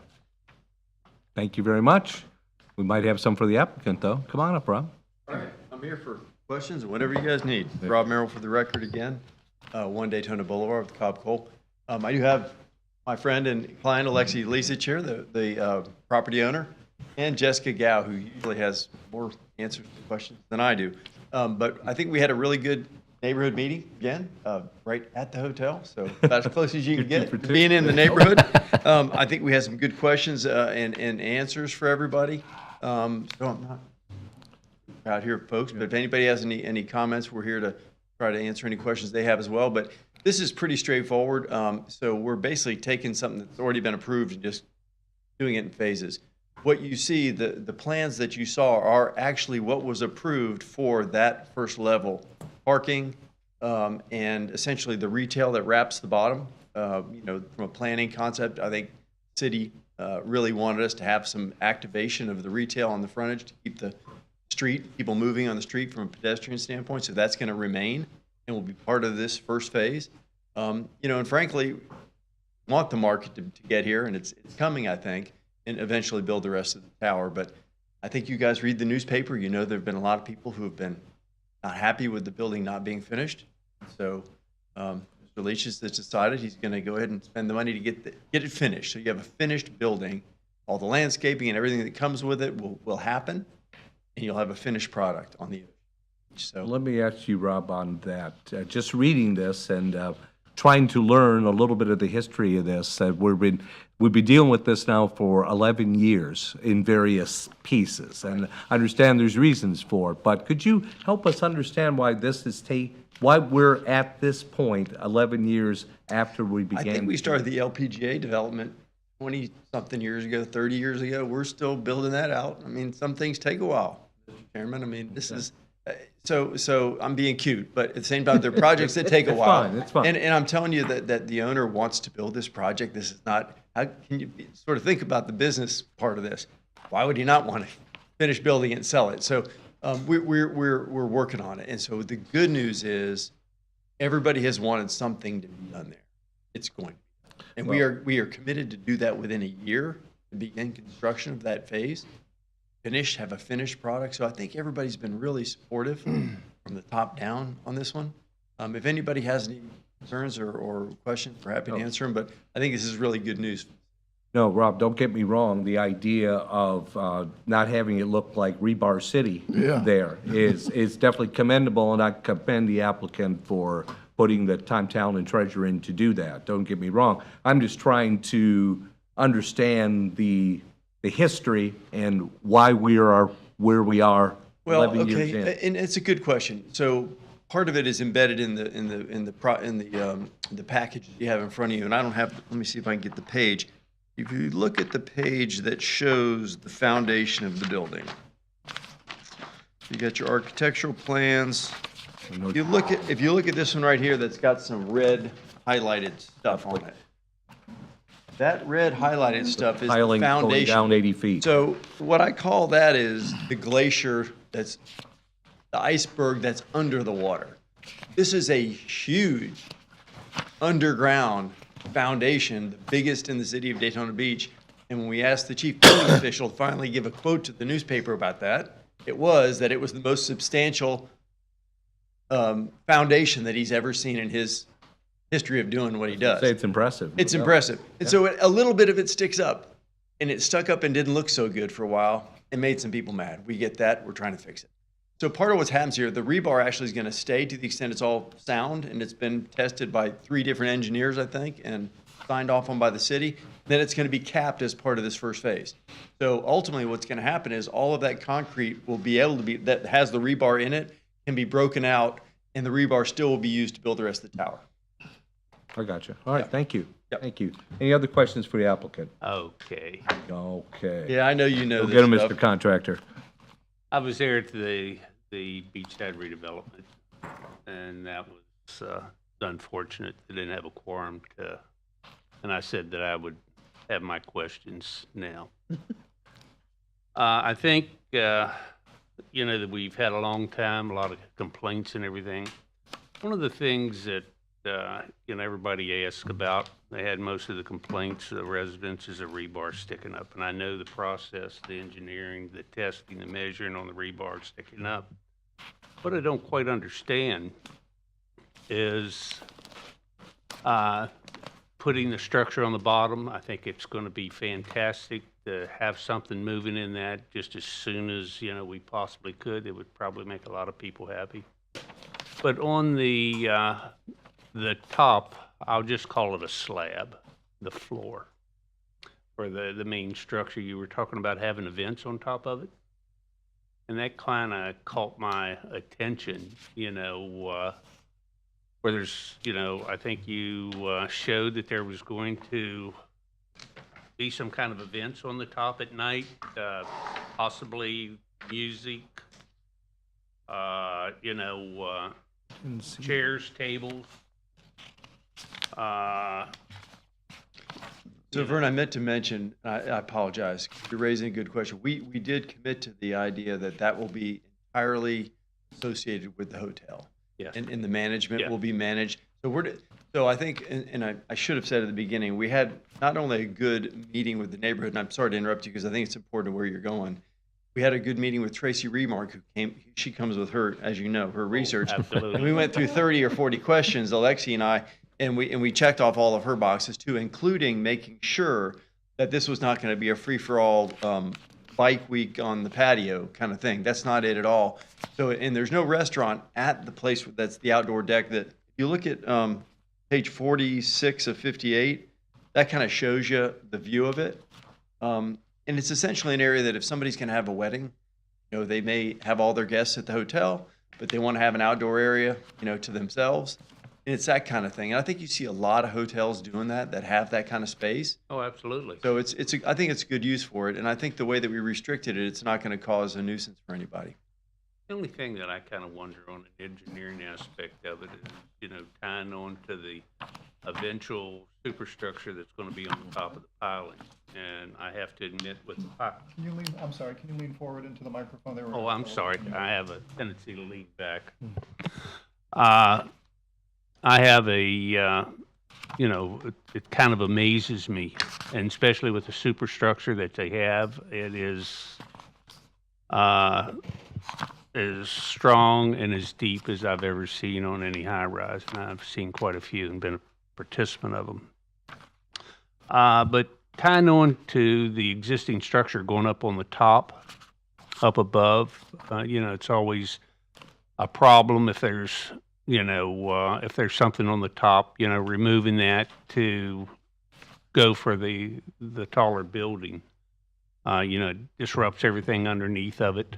Thank you very much. We might have some for the applicant, though. Come on up, Rob. All right, I'm here for questions and whatever you guys need. Rob Merrill for the record again, 1 Daytona Boulevard with Cobb Cole. I do have my friend and client, Alexi Lisich here, the property owner, and Jessica Gao, who usually has more answers to questions than I do. But I think we had a really good neighborhood meeting again, right at the hotel. So about as close as you can get to being in the neighborhood. I think we had some good questions and answers for everybody. So I'm not out here, folks, but if anybody has any comments, we're here to try to answer any questions they have as well. But this is pretty straightforward. So we're basically taking something that's already been approved and just doing it in phases. What you see, the plans that you saw are actually what was approved for that first level. Parking, and essentially the retail that wraps the bottom. From a planning concept, I think city really wanted us to have some activation of the retail on the frontage to keep the street, people moving on the street from a pedestrian standpoint. So that's going to remain and will be part of this first phase. And frankly, want the market to get here, and it's coming, I think, and eventually build the rest of the tower. But I think you guys read the newspaper. There have been a lot of people who have been not happy with the building not being finished. So Mr. Leach has decided he's going to go ahead and spend the money to get it finished. So you have a finished building. All the landscaping and everything that comes with it will happen, and you'll have a finished product on the edge. So let me ask you, Rob, on that. Just reading this and trying to learn a little bit of the history of this, we've been dealing with this now for 11 years in various pieces, and I understand there's reasons for it, but could you help us understand why this is why we're at this point 11 years after we began? I think we started the LPGA development 20-something years ago, 30 years ago. We're still building that out. Some things take a while, Mr. Chairman. This is So I'm being cute, but at the same time, they're projects that take a It's while. fine, it's fine. And I'm telling you that the owner wants to build this project. This is not, how can you sort of think about the business part of this? Why would he not want to finish building it and sell it? So we're working on it. And so the good news is everybody has wanted something to be done there. It's going to be done. And we are committed to do that within a year, to begin construction of that phase. Have a finished product. So I think everybody's been really supportive from the top down on this one. If anybody has any concerns or questions, we're happy to answer them, but I think this is really good news. No, Rob, don't get me wrong. The idea of not having it look like Rebar City there is definitely commendable, and I commend the applicant for putting the time, talent, and treasure in to do that. Don't get me wrong. I'm just trying to understand the history and why we are where we are. Well, 11 years in. okay, and it's a good question. So part of it is embedded in the package that you have in front of you, and I don't have. Let me see if I can get the page. If you look at the page that shows the foundation of the building, you got your architectural plans. If you look at this one right here, that's got some red highlighted stuff on it. That red highlighted stuff is the Piling going foundation. down 80 feet. So what I call that is the glacier, that's the iceberg that's under the water. This is a huge underground foundation, the biggest in the city of Daytona Beach. And when we asked the chief building official to finally give a quote to the newspaper about that, it was the most substantial foundation that he's ever seen in his history of doing what he does. Say it's impressive. It's impressive. And so a little bit of it sticks up, and it stuck up and didn't look so good for a while and made some people mad. We get that. We're trying to fix it. So part of what's happens here, the rebar actually is going to stay to the extent it's all sound, and it's been tested by 3 different engineers, I think, and signed off on by the city. Then it's going to be capped as part of this first phase. So ultimately what's going to happen is all of that concrete will be able to be, that has the rebar in it, can be broken out, and the rebar still will be used to build the rest of the tower. I got you. All right, thank you. Thank you. Any other questions for the applicant? Okay. Okay. Yeah, I know you know Go this get him, stuff. Mr. Contractor. I was there at the beachside redevelopment, and that was unfortunate. They didn't have a quorum and I said that I would have my questions now. I think, that we've had a long time, a lot of complaints and everything. One of the things that, everybody asked about, they had most of the complaints, the residents, is a rebar sticking up. And I know the process, the engineering, the testing, the measuring on the rebar sticking up. What I don't quite understand is putting the structure on the bottom. I think it's going to be fantastic to have something moving in that just as soon as, we possibly could. It would probably make a lot of people happy. But on the top, I'll just call it a slab, the floor, or the main structure. You were talking about having events on top of it. And that kind of caught my attention, where there's, I think you showed that there was going to be some kind of events on the top at night, possibly music, chairs, tables. So Vern, I meant to mention, I apologize, you're raising a good question. We did commit to the idea that will be entirely associated with the hotel. Yes. And the management will be managed. So I think, and I should have said at the beginning, we had not only a good meeting with the neighborhood, and I'm sorry to interrupt you because I think it's important to where you're going. We had a good meeting with Tracy Remark, she comes with her, as you know, her research. Absolutely. And we went through 30 or 40 questions, Alexi and I, and we checked off all of her boxes too, including making sure that this was not going to be a free-for-all bike week on the patio kind of thing. That's not it at all. So, and there's no restaurant at the place that's the outdoor deck. That if you look at page 46 of 58, that kind of shows you the view of it. And it's essentially an area that if somebody's going to have a wedding, they may have all their guests at the hotel, but they want to have an outdoor area, to themselves. And it's that kind of thing. And I think you see a lot of hotels doing that have that kind of space. Oh, absolutely. So I think it's good use for it. And I think the way that we restricted it, it's not going to cause a nuisance for anybody. The only thing that I kind of wonder on the engineering aspect of it is, tying on to the eventual superstructure that's going to be on the top of the piling. And I have to admit with the Can you lean, I'm sorry, can you lean forward into the microphone there? Oh, I'm sorry. I have a tendency to lean back. I have it kind of amazes me, and especially with the superstructure that they have, it is as strong and as deep as I've ever seen on any high rise, and I've seen quite a few and been a participant of them. But tying on to the existing structure going up on the top, up above, it's always a problem if there's something on the top, removing that to go for the taller building, disrupts everything underneath of it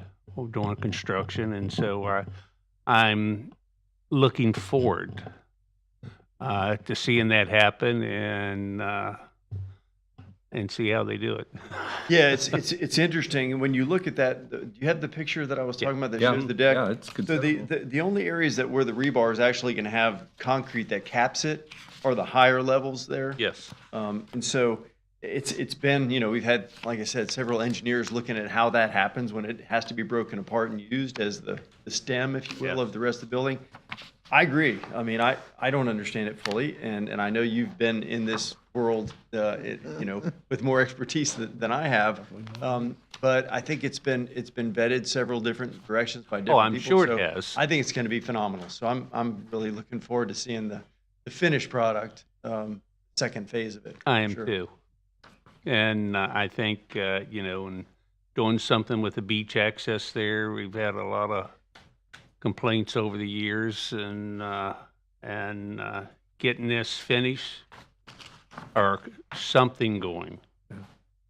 during construction. And so I'm looking forward to seeing that happen and see how they do it. Yeah, it's interesting. And when you look at that, do you have the picture that I was talking about that shows the deck? Yeah, it's So considerable. the only areas that where the rebar is actually going to have concrete that caps it are the higher levels there. Yes. And so it's been, we've had, like I said, several engineers looking at how that happens when it has to be broken apart and used as the stem, if you will, of the rest of the building. I agree. I mean, I don't understand it fully, and I know you've been in this world, with more expertise than I have. But I think it's been vetted several different directions by different people. I'm sure So it has. I think it's going to be phenomenal. So I'm really looking forward to seeing the finished product, second phase of it. I am Sure. too. And I think, and doing something with the beach access there, we've had a lot of complaints over the years, and getting this finished or something going.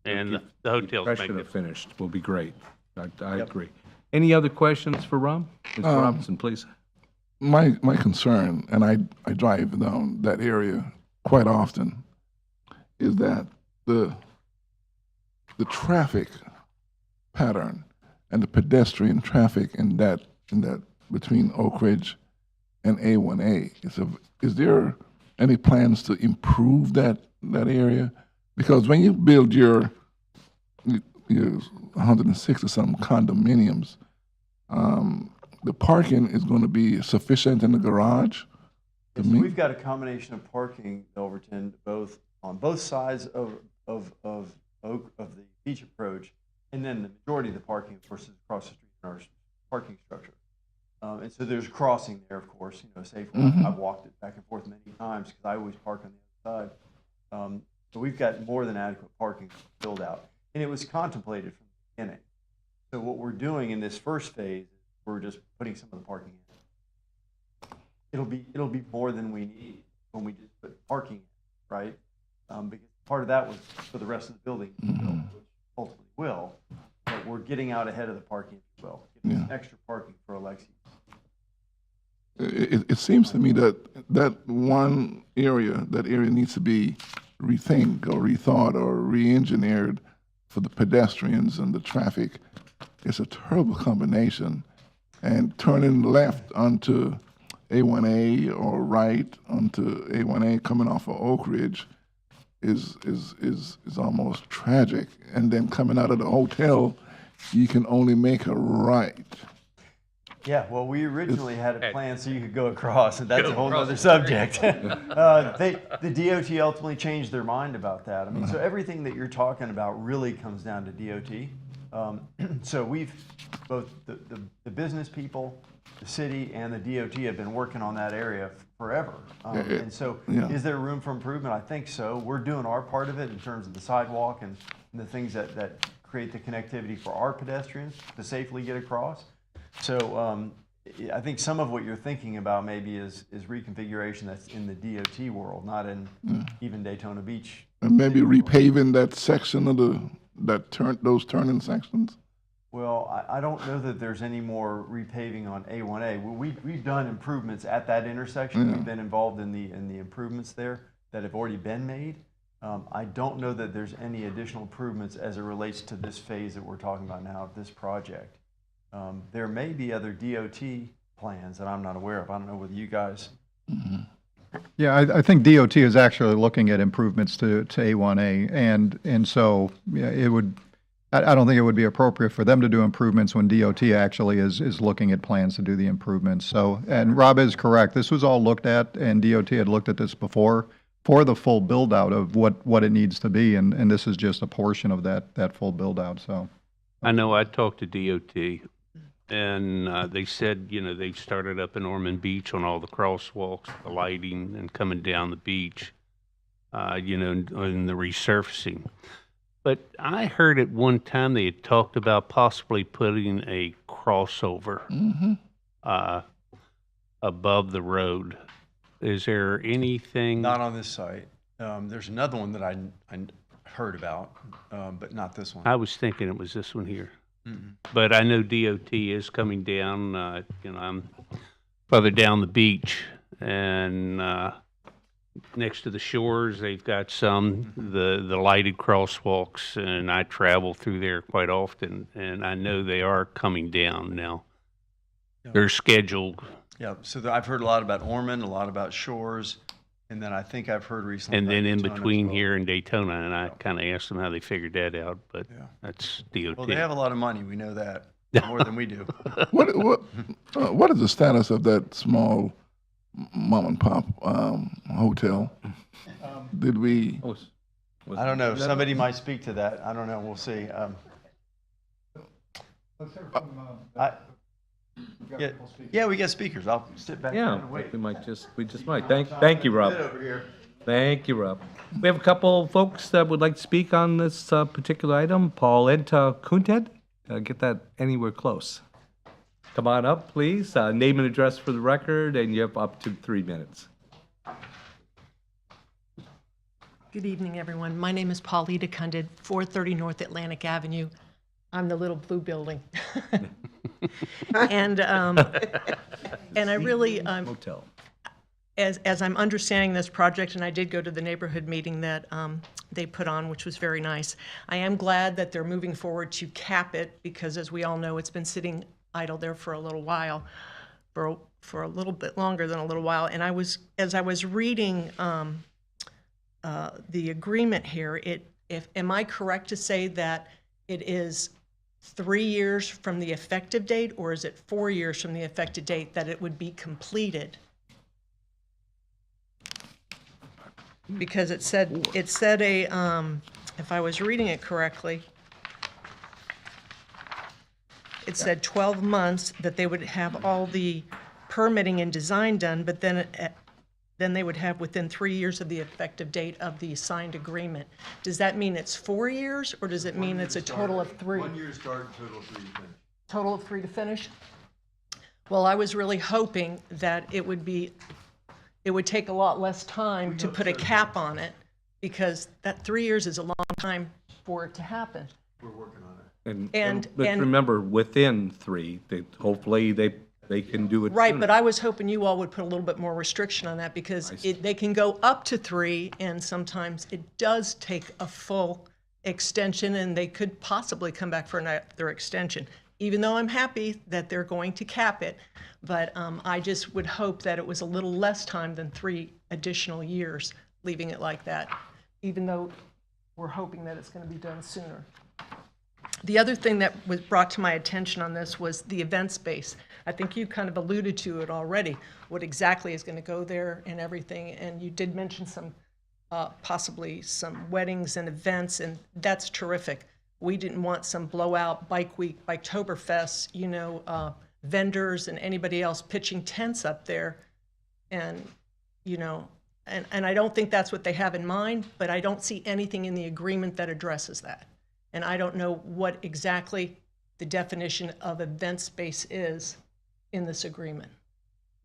And the hotel's Impression of magnificent. finished will be great. I agree. Any other questions for Ron? Mr. Robinson, please. My concern, and I drive down that area quite often, is that the traffic pattern and the pedestrian traffic in that between Oak Ridge and A1A. Is there any plans to improve that area? Because when you build your 106 or some condominiums, the parking is going to be sufficient in the garage. So we've got a combination of parking, Overton, on both sides of the beach approach, and then the majority of the parking, of course, is across the street in our parking structure. And so there's a crossing there, of course, safe. I've walked it back and forth many times because I always park on the other side. So we've got more than adequate parking build out, and it was contemplated from the beginning. So what we're doing in this first phase is we're just putting some of the parking in. It'll be more than we need when we just put parking in, right? Because part of that was for the rest of the building, which ultimately will. But we're getting out ahead of the parking as well, getting some extra parking for Alexi. It seems to me that one area needs to be rethink or rethought or re-engineered for the pedestrians and the traffic. It's a terrible combination, and turning left onto A1A or right onto A1A coming off of Oak Ridge is almost tragic. And then coming out of the hotel, you can only make a right. Yeah, well, we originally had a plan so you could go across, and that's a whole other subject. The DOT ultimately changed their mind about that. I mean, so everything that you're talking about really comes down to DOT. So we've, both the business people, the city, and the DOT have been working on that area forever. And so is there room for improvement? I think so. We're doing our part of it in terms of the sidewalk and the things that create the connectivity for our pedestrians to safely get across. So I think some of what you're thinking about maybe is reconfiguration that's in the DOT world, not in even Daytona Beach. And maybe repaving that section of those turning sections. Well, I don't know that there's any more repaving on A1A. We've done improvements at that intersection. We've been involved in the improvements there that have already been made. I don't know that there's any additional improvements as it relates to this phase that we're talking about now of this project. There may be other DOT plans that I'm not aware of. I don't know whether you guys. Yeah, I think DOT is actually looking at improvements to A1A, and so yeah, it would. I don't think it would be appropriate for them to do improvements when DOT actually is looking at plans to do the improvements. So, and Rob is correct. This was all looked at, and DOT had looked at this before for the full build out of what it needs to be, and this is just a portion of that full build out. So, I know I talked to DOT, and they said, they started up in Ormond Beach on all the crosswalks, the lighting, and coming down the beach, and the resurfacing. But I heard at one time they had talked about possibly putting a crossover above the road. Is there anything? Not on this site. There's another one that I heard about, but not this one. I was thinking it was this one here. But I know DOT is coming down, I'm further down the beach, and next to the shores, they've got the lighted crosswalks, and I travel through there quite often, and I know they are coming down now. They're scheduled. Yeah, so I've heard a lot about Ormond, a lot about Shores, and then I think I've heard recently. And about then in Daytona as between well. here and Daytona, and I kind of asked them how they figured that out, but that's DOT. Well, they have a lot of money. We know that more than we do. What is the status of that small mom and pop hotel? Did we? I don't know. Somebody might speak to that. I don't know. We'll see. Yeah, we got speakers. I'll sit back there Yeah, and wait. we just might. Thank you, Rob. Sit over here. Thank you, Rob. We have a couple folks that would like to speak on this particular item. Paul Enta Kunted, get that anywhere close. Come on up, please. Name and address for the record, and you have up to 3 minutes. Good evening, everyone. My name is Paulita Cunded, 430 North Atlantic Avenue. I'm the little blue building. And I really, Motel. as I'm understanding this project, and I did go to the neighborhood meeting that they put on, which was very nice. I am glad that they're moving forward to cap it, because as we all know, it's been sitting idle there for a little while, for a little bit longer than a little while. And as I was reading the agreement here, am I correct to say that it is 3 years from the effective date, or is it 4 years from the effective date that it would be completed? Because it said if I was reading it correctly, it said 12 months that they would have all the permitting and design done, but then they would have within 3 years of the effective date of the signed agreement. Does that mean it's 4 years, or does it mean it's a total of 3? 1 year start, total 3 to finish. Total of 3 to finish? Well, I was really hoping that it would take a lot less time to put a cap on it, because that 3 years is a long time for it to happen. We're working on it. And remember, within 3, hopefully they can do it Right, sooner. but I was hoping you all would put a little bit more restriction on that, because they can go up to 3, and sometimes it does take a full extension, and they could possibly come back for another extension. Even though I'm happy that they're going to cap it, but I just would hope that it was a little less time than 3 additional years, leaving it like that, even though we're hoping that it's going to be done sooner. The other thing that was brought to my attention on this was the event space. I think you kind of alluded to it already, what exactly is going to go there and everything. And you did mention some, possibly some weddings and events, and that's terrific. We didn't want some blowout Bike Week, Biketoberfest, vendors and anybody else pitching tents up there. And, and I don't think that's what they have in mind, but I don't see anything in the agreement that addresses that. And I don't know what exactly the definition of event space is in this agreement.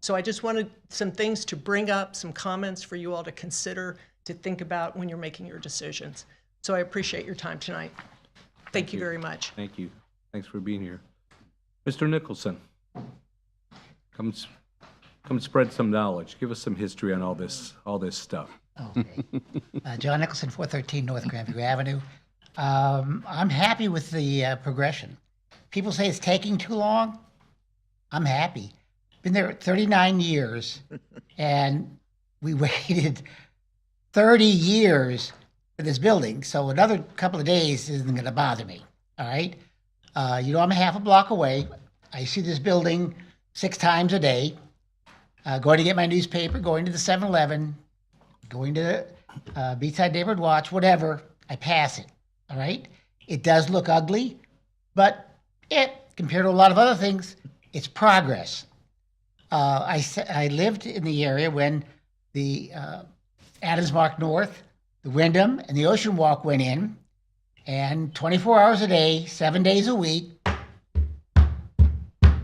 So I just wanted some things to bring up, some comments for you all to consider, to think about when you're making your decisions. So I appreciate your time tonight. Thank you very much. Thank you. Thanks for being here. Mr. Nicholson, come spread some knowledge. Give us some history on all this stuff. Okay. John Nicholson, 413 North Grandview Avenue. I'm happy with the progression. people say it's taking too long. I'm happy. Been there 39 years, and we waited 30 years for this building, so another couple of days isn't going to bother me, all right? I'm a half a block away. I see this building 6 times a day, going to get my newspaper, going to the 7-Eleven, going to Beachside Neighborhood Watch, whatever. I pass it, all right? It does look ugly, but compared to a lot of other things, it's progress. I lived in the area when the Adams Mark North, the Wyndham, and the Ocean Walk went in, and 24 hours a day, 7 days a week,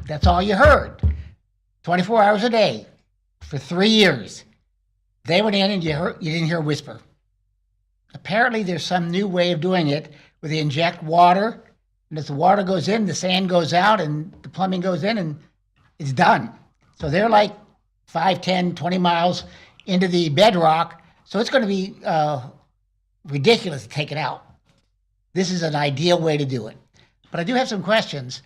that's all you heard. 24 hours a day for 3 years. They went in and you didn't hear a whisper. Apparently there's some new way of doing it where they inject water, and as the water goes in, the sand goes out and the plumbing goes in and it's done. So they're like 5, 10, 20 miles into the bedrock, so it's going to be ridiculous to take it out. This is an ideal way to do it. But I do have some questions.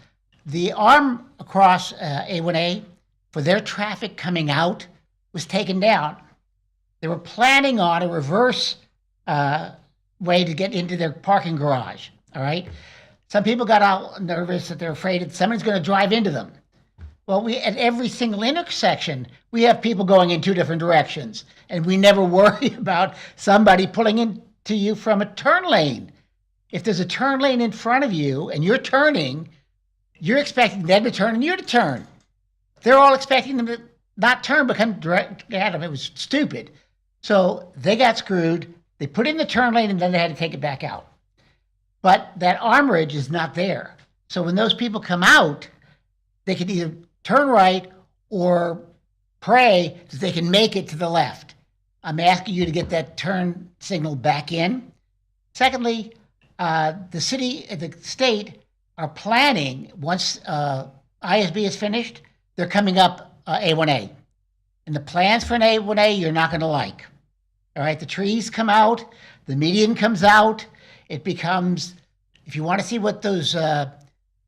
The arm across A1A for their traffic coming out was taken down. They were planning on a reverse way to get into their parking garage, all right? Some people got out nervous that they're afraid that somebody's going to drive into them. Well, at every single intersection, we have people going in 2 different directions, and we never worry about somebody pulling into you from a turn lane. If there's a turn lane in front of you and you're turning, you're expecting them to turn and you to turn. They're all expecting them to not turn, but come direct at them. It was stupid. So they got screwed. They put in the turn lane and then they had to take it back out. But that armorage is not there. So when those people come out, they can either turn right or pray that they can make it to the left. I'm asking you to get that turn signal back in. Secondly, the state are planning, once ISB is finished, they're coming up A1A. And the plans for an A1A you're not going to like. All right, the trees come out, the median comes out, it becomes, if you want to see what those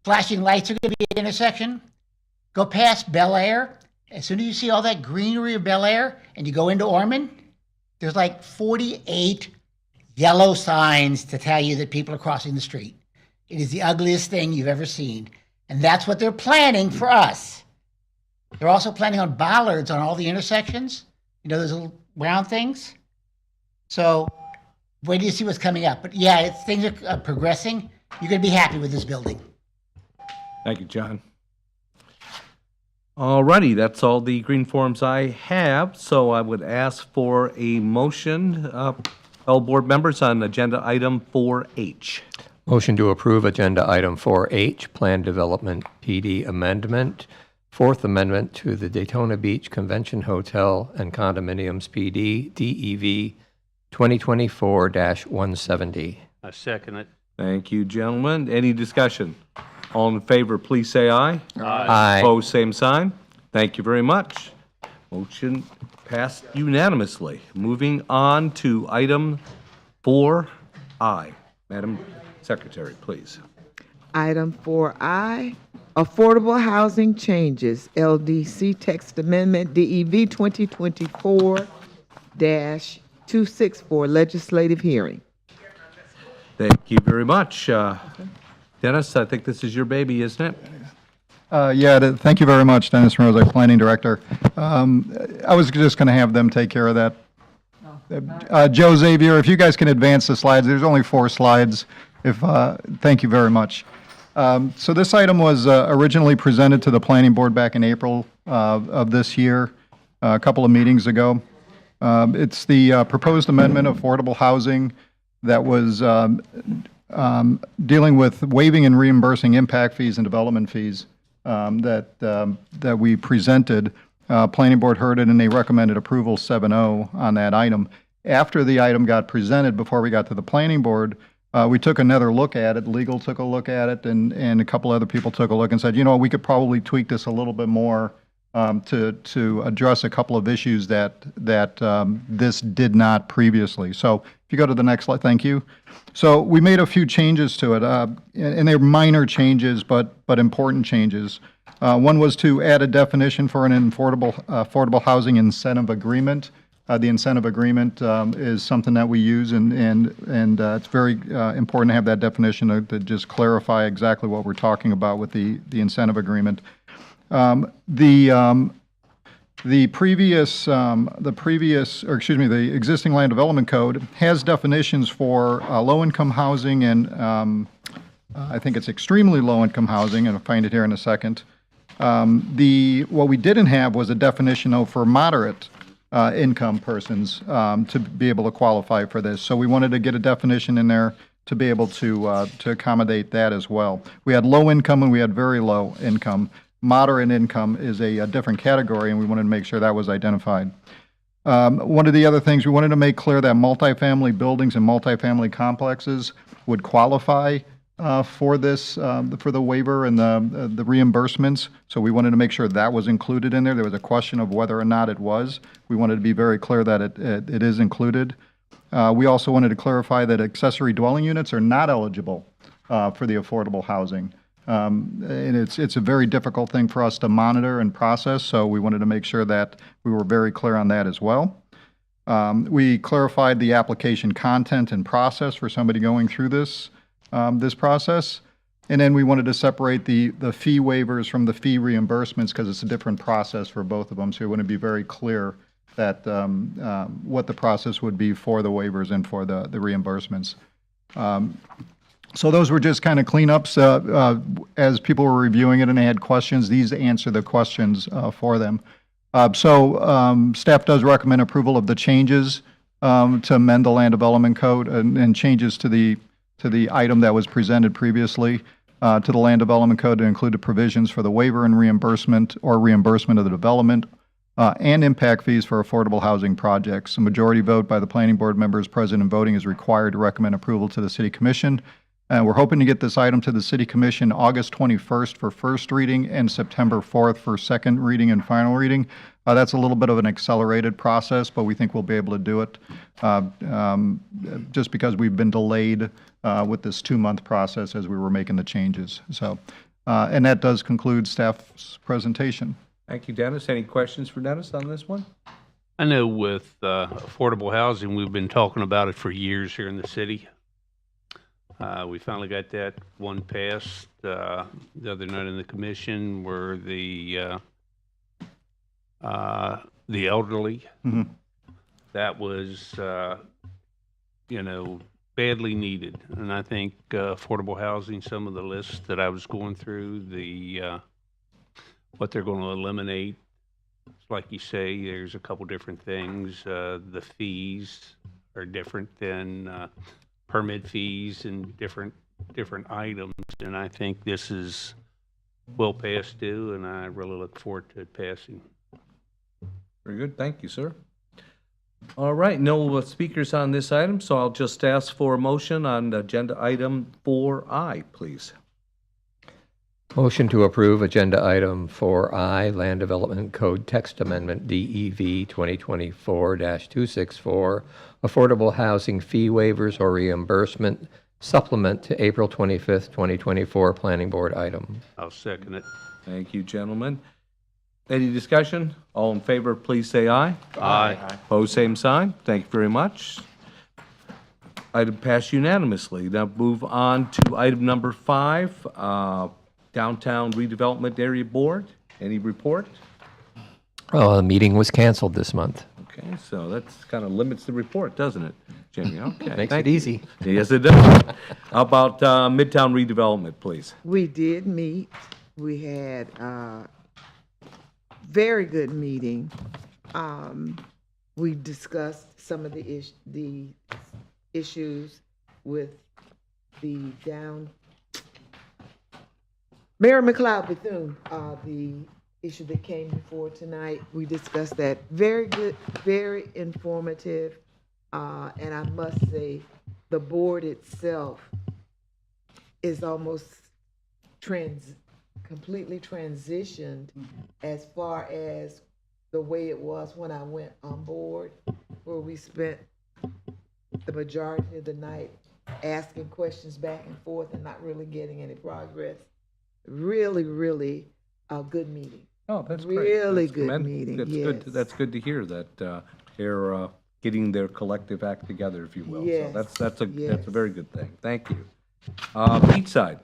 flashing lights are going to be at the intersection, go past Bel Air. As soon as you see all that greenery of Bel Air and you go into Ormond, there's like 48 yellow signs to tell you that people are crossing the street. It is the ugliest thing you've ever seen. And that's what they're planning for us. They're also planning on bollards on all the intersections. You know, those little round things. So wait till you see what's coming up. But yeah, things are progressing. You're going to be happy with this building. Thank you, John. All righty, that's all the green forms I have. So I would ask for a motion, all board members, on agenda item 4H. Motion to approve agenda item 4H, Plan Development PD Amendment, Fourth Amendment to the Daytona Beach Convention Hotel and Condominiums PD, DEV 2024-170. I second it. Thank you, gentlemen. Any discussion? All in favor, please say aye. Aye. Opposed, same sign. Thank you very much. Motion passed unanimously. Moving on to item 4I. Madam Secretary, please. Item 4I, Affordable Housing Changes, LDC Text Amendment, DEV 2024-264, Legislative Hearing. Thank you very much. Dennis, I think this is your baby, isn't it? Thank you very much, Dennis Rose, our Planning Director. I was just going to have them take care of that. Joe, Xavier, if you guys can advance the slides, there's only 4 slides. Thank you very much. So this item was originally presented to the Planning Board back in April of this year, a couple of meetings ago. It's the proposed amendment of affordable housing that was dealing with waiving and reimbursing impact fees and development fees that we presented. Planning Board heard it and they recommended approval 7-0 on that item. After the item got presented, before we got to the Planning Board, we took another look at it. Legal took a look at it, and a couple other people took a look and said, you know, we could probably tweak this a little bit more to address a couple of issues that this did not previously. So if you go to the next slide, thank you. So we made a few changes to it, and they're minor changes, but important changes. One was to add a definition for an affordable housing incentive agreement. The incentive agreement is something that we use, and it's very important to have that definition to just clarify exactly what we're talking about with the incentive agreement. The existing land development code has definitions for low-income housing and I think it's extremely low-income housing, and I'll find it here in a second. What we didn't have was a definition though for moderate income persons to be able to qualify for this. So we wanted to get a definition in there to be able to accommodate that as well. We had low income and we had very low income. Moderate income is a different category, and we wanted to make sure that was identified. One of the other things, we wanted to make clear that multifamily buildings and multifamily complexes would qualify for this, for the waiver and the reimbursements. So we wanted to make sure that was included in there. There was a question of whether or not it was. We wanted to be very clear that it is included. We also wanted to clarify that accessory dwelling units are not eligible for the affordable housing. And it's a very difficult thing for us to monitor and process, so we wanted to make sure that we were very clear on that as well. We clarified the application content and process for somebody going through this process. And then we wanted to separate the fee waivers from the fee reimbursements because it's a different process for both of them. So we want to be very clear that what the process would be for the waivers and for the reimbursements. So those were just kind of cleanups as people were reviewing it and they had questions. These answer the questions for them. Staff does recommend approval of the changes to amend the land development code and changes to the item that was presented previously to the land development code to include the provisions for the waiver and reimbursement or reimbursement of the development and impact fees for affordable housing projects. A majority vote by the planning board members present and voting is required to recommend approval to the City Commission. We're hoping to get this item to the City Commission August 21st for first reading and September 4th for second reading and final reading. That's a little bit of an accelerated process, but we think we'll be able to do it just because we've been delayed with this 2-month process as we were making the changes. So, and that does conclude staff's presentation. Thank you, Dennis. Any questions for Dennis on this one? I know with affordable housing, we've been talking about it for years here in the city. We finally got that one passed the other night in the commission where the elderly, that was, badly needed. And I think affordable housing, some of the lists that I was going through, what they're going to eliminate, like you say, there's a couple different things. The fees are different than permit fees and different items, and I think this is well past due, and I really look forward to it passing. Very good. Thank you, sir. All right, no speakers on this item, so I'll just ask for a motion on agenda item 4I, please. Motion to approve agenda item 4I, Land Development Code Text Amendment DEV 2024-264, Affordable Housing Fee Waivers or Reimbursement Supplement to April 25th, 2024 Planning Board item. I'll second it. Thank you, gentlemen. Any discussion? All in favor, please say aye. Aye. Opposed, same sign. Thank you very much. Item passed unanimously. Now move on to item number 5, Downtown Redevelopment Area Board. Any report? The meeting was canceled this month. Okay, so that kind of limits the report, doesn't it, Jimmy? Okay. Makes it easy. Yes, it does. How about Midtown Redevelopment, please? We did meet. We had a very good meeting. We discussed some of the issues with the Mayor McLeod Bethune, the issue that came before tonight. We discussed that. Very good, very informative, and I must say the board itself is almost completely transitioned as far as the way it was when I went on board, where we spent the majority of the night asking questions back and forth and not really getting any progress. Really, really a good meeting. Oh, that's great. Really That's good meeting, That's yes. good. That's good to hear that they're getting their collective act together, if you will. Yes, So that's a yes. very good thing. Thank you. Beachside.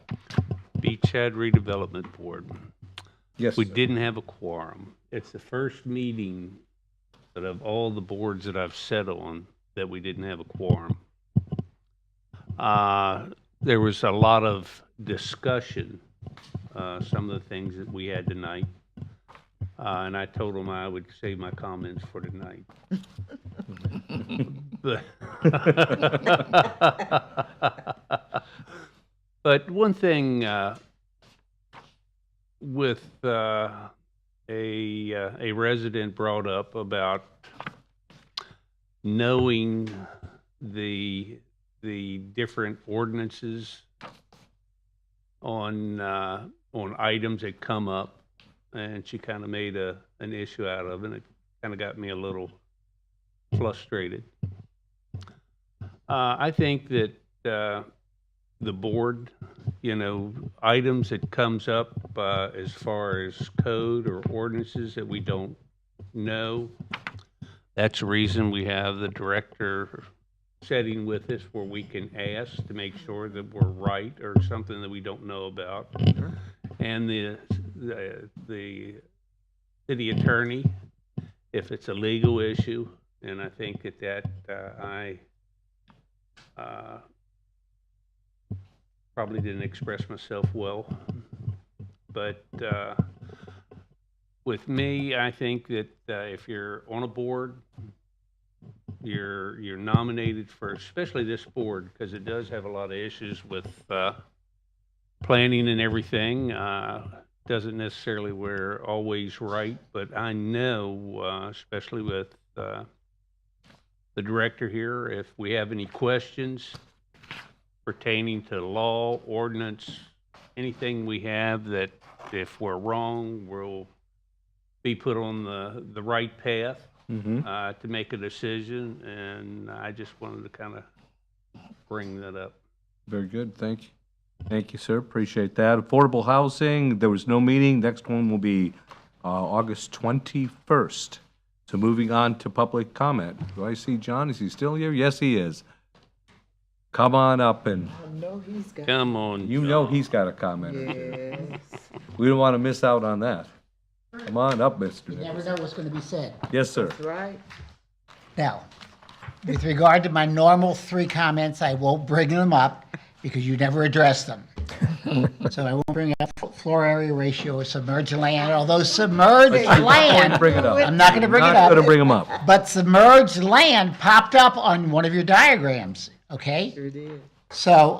Beachhead Redevelopment Board. Yes, We sir. didn't have a quorum. It's the first meeting out of all the boards that I've sat on that we didn't have a quorum. There was a lot of discussion, some of the things that we had tonight. And I told them I would save my comments for tonight. But one thing with a resident brought up about knowing the different ordinances on items that come up, and she kind of made an issue out of it, and it kind of got me a little frustrated. I think that the board, items that comes up as far as code or ordinances that we don't know, that's the reason we have the director sitting with us where we can ask to make sure that we're right or something that we don't know about. And the city attorney, if it's a legal issue, and I think that I probably didn't express myself well, but with me, I think that if you're on a board, you're nominated for, especially this board, because it does have a lot of issues with planning and everything. Doesn't necessarily we're always right, but I know, especially with the director here, if we have any questions pertaining to law, ordinance, anything we have that if we're wrong, we'll be put on the right path to make a decision. And I just wanted to kind of bring that up. Very good. Thank you. Thank you, sir. Appreciate that. Affordable housing, there was no meeting. Next one will be August 21st. So moving on to public comment. Do I see John? Is he still here? Yes, he is. Come on up and I know he's got. Come on, you know he's got a comment. Yes. We don't want to miss out on that. Come on up, Mr. You never Nichols. know what's going to be said. Yes, sir. That's right. Now, with regard to my normal 3 comments, I won't bring them up because you never address them. So I won't bring up floor area ratio of submerged land, although submerged land, Bring it up. I'm not going to bring it Not up. going to bring them up. But submerged land popped up on one of your diagrams, okay? Sure did. So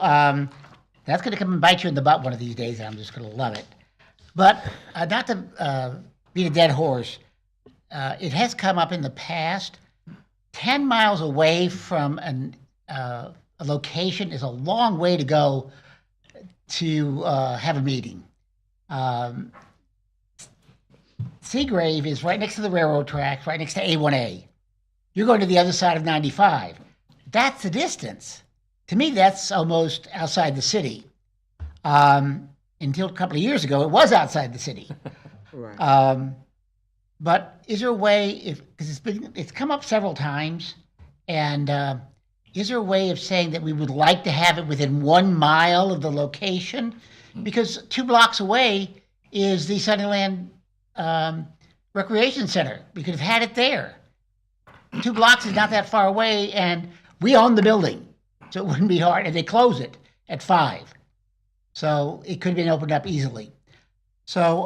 that's going to come and bite you in the butt one of these days, and I'm just going to love it. But not to beat a dead horse, it has come up in the past. 10 miles away from a location is a long way to go to have a meeting. Seagrave is right next to the railroad tracks, right next to A1A. You're going to the other side of 95. That's the distance. To me, that's almost outside the city. Until a couple of years ago, it was outside the city. Right. But is there a way, because it's come up several times, and is there a way of saying that we would like to have it within 1 mile of the location? Because 2 blocks away is the Sunnyland Recreation Center. We could have had it there. 2 blocks is not that far away, and we own the building, so it wouldn't be hard. And they close it at 5, so it could have been opened up easily. So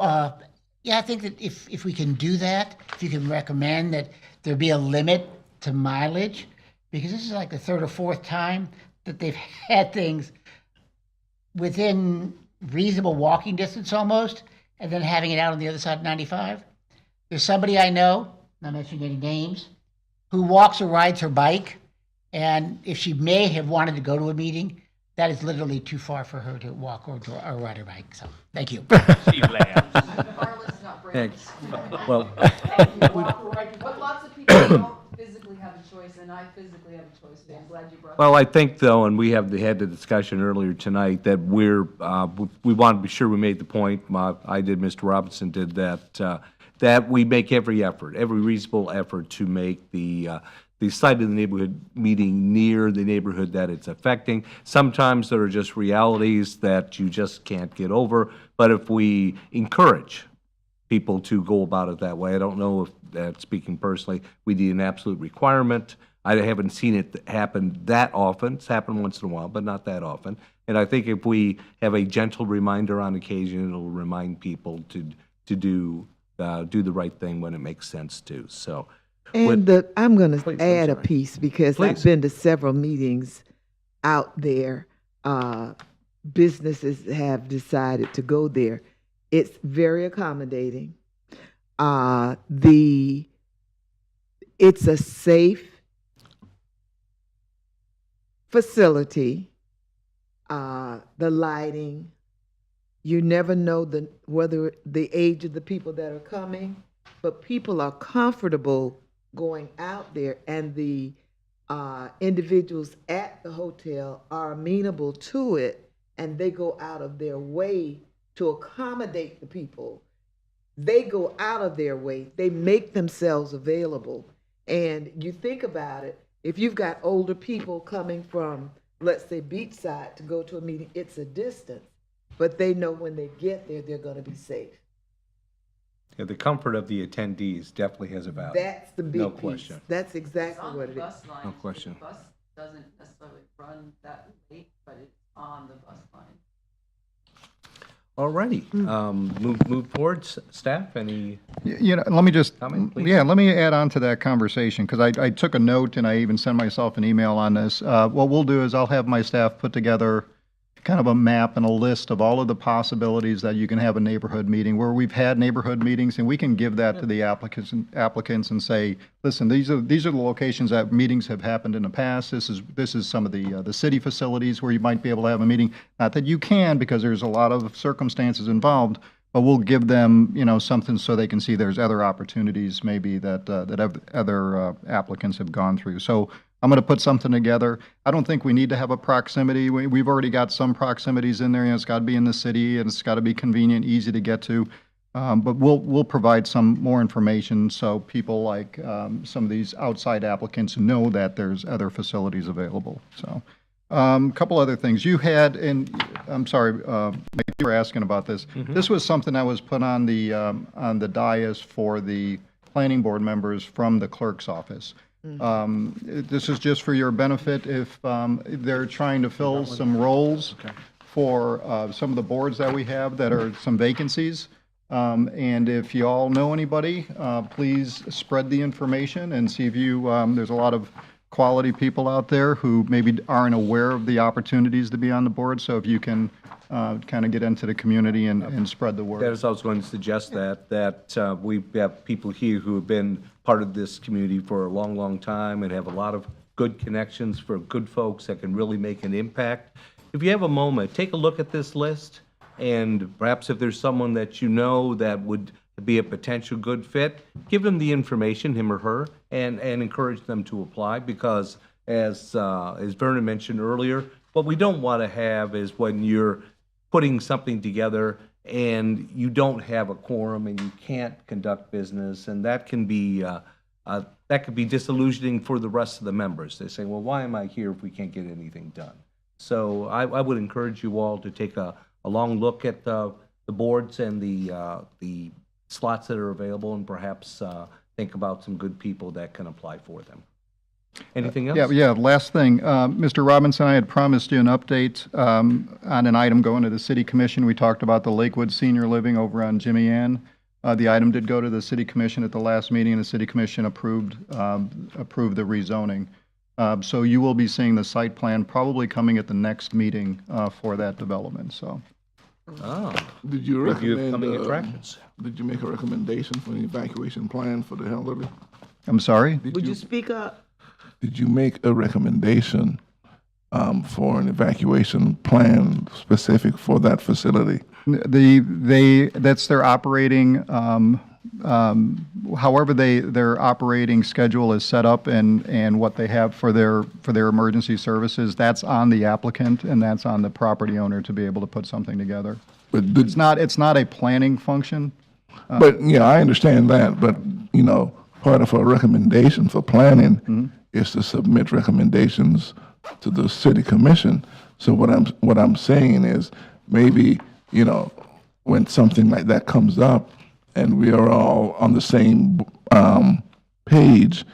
yeah, I think that if we can do that, if you can recommend that there be a limit to mileage, because this is like the 3rd or 4th time that they've had things within reasonable walking distance almost, and then having it out on the other side of 95. There's somebody I know, not mentioning any names, who walks or rides her bike, and if she may have wanted to go to a meeting, that is literally too far for her to walk or ride her bike. So, thank you. She laughs. Thanks. Well, But lots of people don't physically have a choice, and I physically have a choice, so I'm glad you brought Well, I think though, and we had the discussion earlier tonight, that we want to be sure we made the point, I did, Mr. Robinson did, that we make every reasonable effort to make the site of the neighborhood meeting near the neighborhood that it's affecting. Sometimes there are just realities that you just can't get over, but if we encourage people to go about it that way, I don't know if, speaking personally, we need an absolute requirement. I haven't seen it happen that often. It's happened once in a while, but not that often. And I think if we have a gentle reminder on occasion, it'll remind people to do the right thing when it makes sense to. So, and I'm going to add a sorry. piece because Please. I've been to several meetings out there. Businesses have decided to go there. It's very accommodating. It's a safe facility. The lighting, you never know whether the age of the people that are coming, but people are comfortable going out there, and the individuals at the hotel are amenable to it, and they go out of their way to accommodate the people. They go out of their way. They make themselves available. And you think about it, if you've got older people coming from, let's say, Beachside to go to a meeting, it's a distance, but they know when they get there, they're going to be safe. Yeah, the comfort of the attendees definitely has a value. That's the big No piece. question. That's exactly what it is. No question. The bus doesn't necessarily run that late, but it's on the bus line. All righty. Move forward. Staff, any? Let me just, comment, please? let me add on to that conversation, because I took a note and I even sent myself an email on this. What we'll do is I'll have my staff put together kind of a map and a list of all of the possibilities that you can have a neighborhood meeting, where we've had neighborhood meetings, and we can give that to the applicants and say, listen, these are the locations that meetings have happened in the past. This is some of the city facilities where you might be able to have a meeting. Not that you can, because there's a lot of circumstances involved, but we'll give them, something so they can see there's other opportunities maybe that other applicants have gone through. So I'm going to put something together. I don't think we need to have a proximity. We've already got some proximities in there. It's got to be in the city, and it's got to be convenient, easy to get to. But we'll provide some more information so people like some of these outside applicants know that there's other facilities available. So a couple other things. You had, and I'm sorry, you were asking about this. This was something that was put on the dais for the planning board members from the clerk's office. This is just for your benefit if they're trying to fill some roles for some of the boards that we have that are some vacancies. And if you all know anybody, please spread the information and see if you, there's a lot of quality people out there who maybe aren't aware of the opportunities to be on the board. So if you can kind of get into the community and spread the word. As I was going to suggest that we have people here who have been part of this community for a long, long time and have a lot of good connections for good folks that can really make an impact. If you have a moment, take a look at this list, and perhaps if there's someone that you know that would be a potential good fit, give them the information, him or her, and encourage them to apply, because as Vernon mentioned earlier, what we don't want to have is when you're putting something together and you don't have a quorum and you can't conduct business, and that can be disillusioning for the rest of the members. They say, well, why am I here if we can't get anything done? So I would encourage you all to take a long look at the boards and the slots that are available, and perhaps think about some good people that can apply for them. Anything else? Yeah. Last thing, Mr. Robinson, I had promised you an update on an item going to the City Commission. We talked about the Lakewood Senior Living over on Jimmy Ann. The item did go to the City Commission at the last meeting, and the City Commission approved the rezoning. So you will be seeing the site plan probably coming at the next meeting for that development. So. Did you recommend coming attractions? Did you make a recommendation for an evacuation plan for the elderly? I'm sorry? Would you speak up? Did you make a recommendation for an evacuation plan specific for that facility? That's their operating however their operating schedule is set up and what they have for their emergency services, that's on the applicant and that's on the property owner to be able to put something together. But It's not a planning function. But, yeah, I understand that, but, part of a recommendation for planning is to submit recommendations to the city commission. So what I'm saying is, maybe, when something like that comes up and we are all on the same page,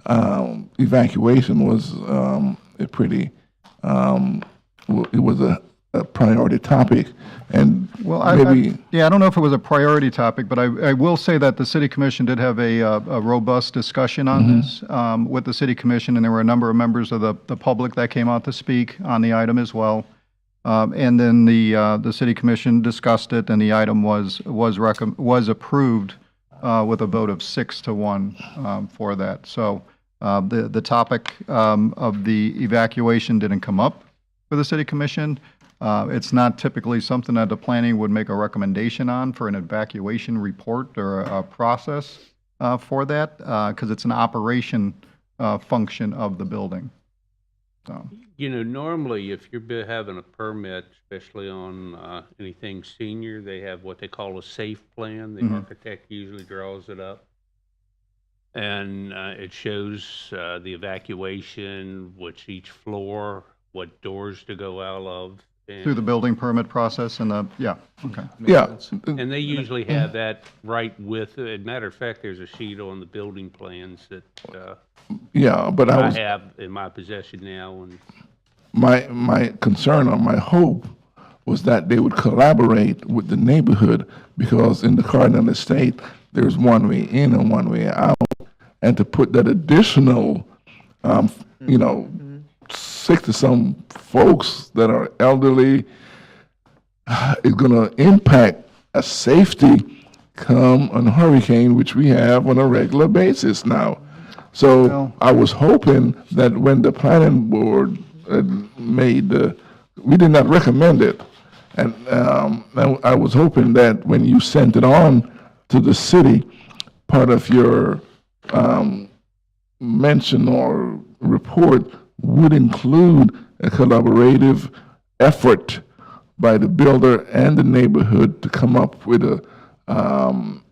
evacuation was a pretty, it was a priority topic, and Well, maybe. I don't know if it was a priority topic, but I will say that the city commission did have a robust discussion on this with the city commission, and there were a number of members of the public that came out to speak on the item as well. And then the city commission discussed it, and the item was approved with a vote of 6-1 for that. So the topic of the evacuation didn't come up for the city commission. It's not typically something that the planning would make a recommendation on for an evacuation report or a process for that, because it's an operation function of the building. So. Normally, if you're having a permit, especially on anything senior, they have what they call a safe plan. The architect usually draws it up. And it shows the evacuation, what's each floor, what doors to go out of. Through the building permit process and Yeah. And they usually have that right with it. As a matter of fact, there's a sheet on the building plans that But I have in my possession now. And my concern or my hope was that they would collaborate with the neighborhood, because in the Cardinal Estate, there's one way in and one way out. And to put that additional, 60-some folks that are elderly is going to impact a safety come a hurricane, which we have on a regular basis now. So I was hoping that when the planning board we did not recommend it, and I was hoping that when you sent it on to the city, part of your mention or report would include a collaborative effort by the builder and the neighborhood to come up with an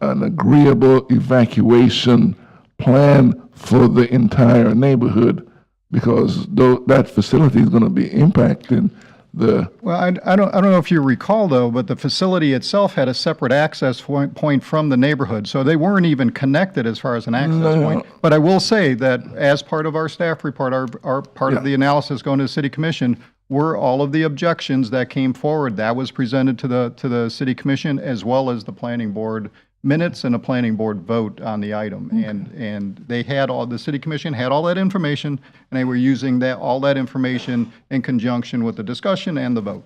agreeable evacuation plan for the entire neighborhood, because that facility is going to be impacting the. Well, I don't know if you recall though, but the facility itself had a separate access point from the neighborhood, so they weren't even connected as far as an access point. But I will say that as part of our staff report, our part of the analysis going to the city commission were all of the objections that came forward. That was presented to the city commission, as well as the planning board minutes and a planning board vote on the item. And they had the city commission had all that information, and they were using all that information in conjunction with the discussion and the vote.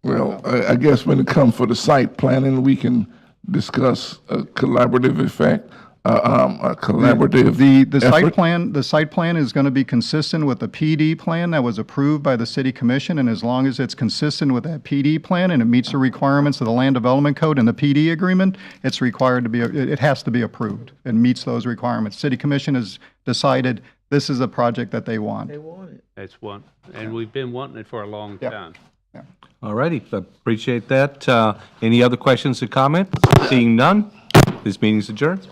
Well, I guess when it comes for the site planning, we can discuss a collaborative effect, a collaborative The site plan is going to be consistent with the PD plan that was approved by the city commission, and as long as it's consistent with that PD plan and it meets the requirements of the land development code and the PD agreement, it's required to be, it has to be approved and meets those requirements. City commission has decided this is a project that they want. that's one. And we've been wanting it for a long time. All righty, appreciate that. Any other questions or comments? Seeing none, this meeting is adjourned.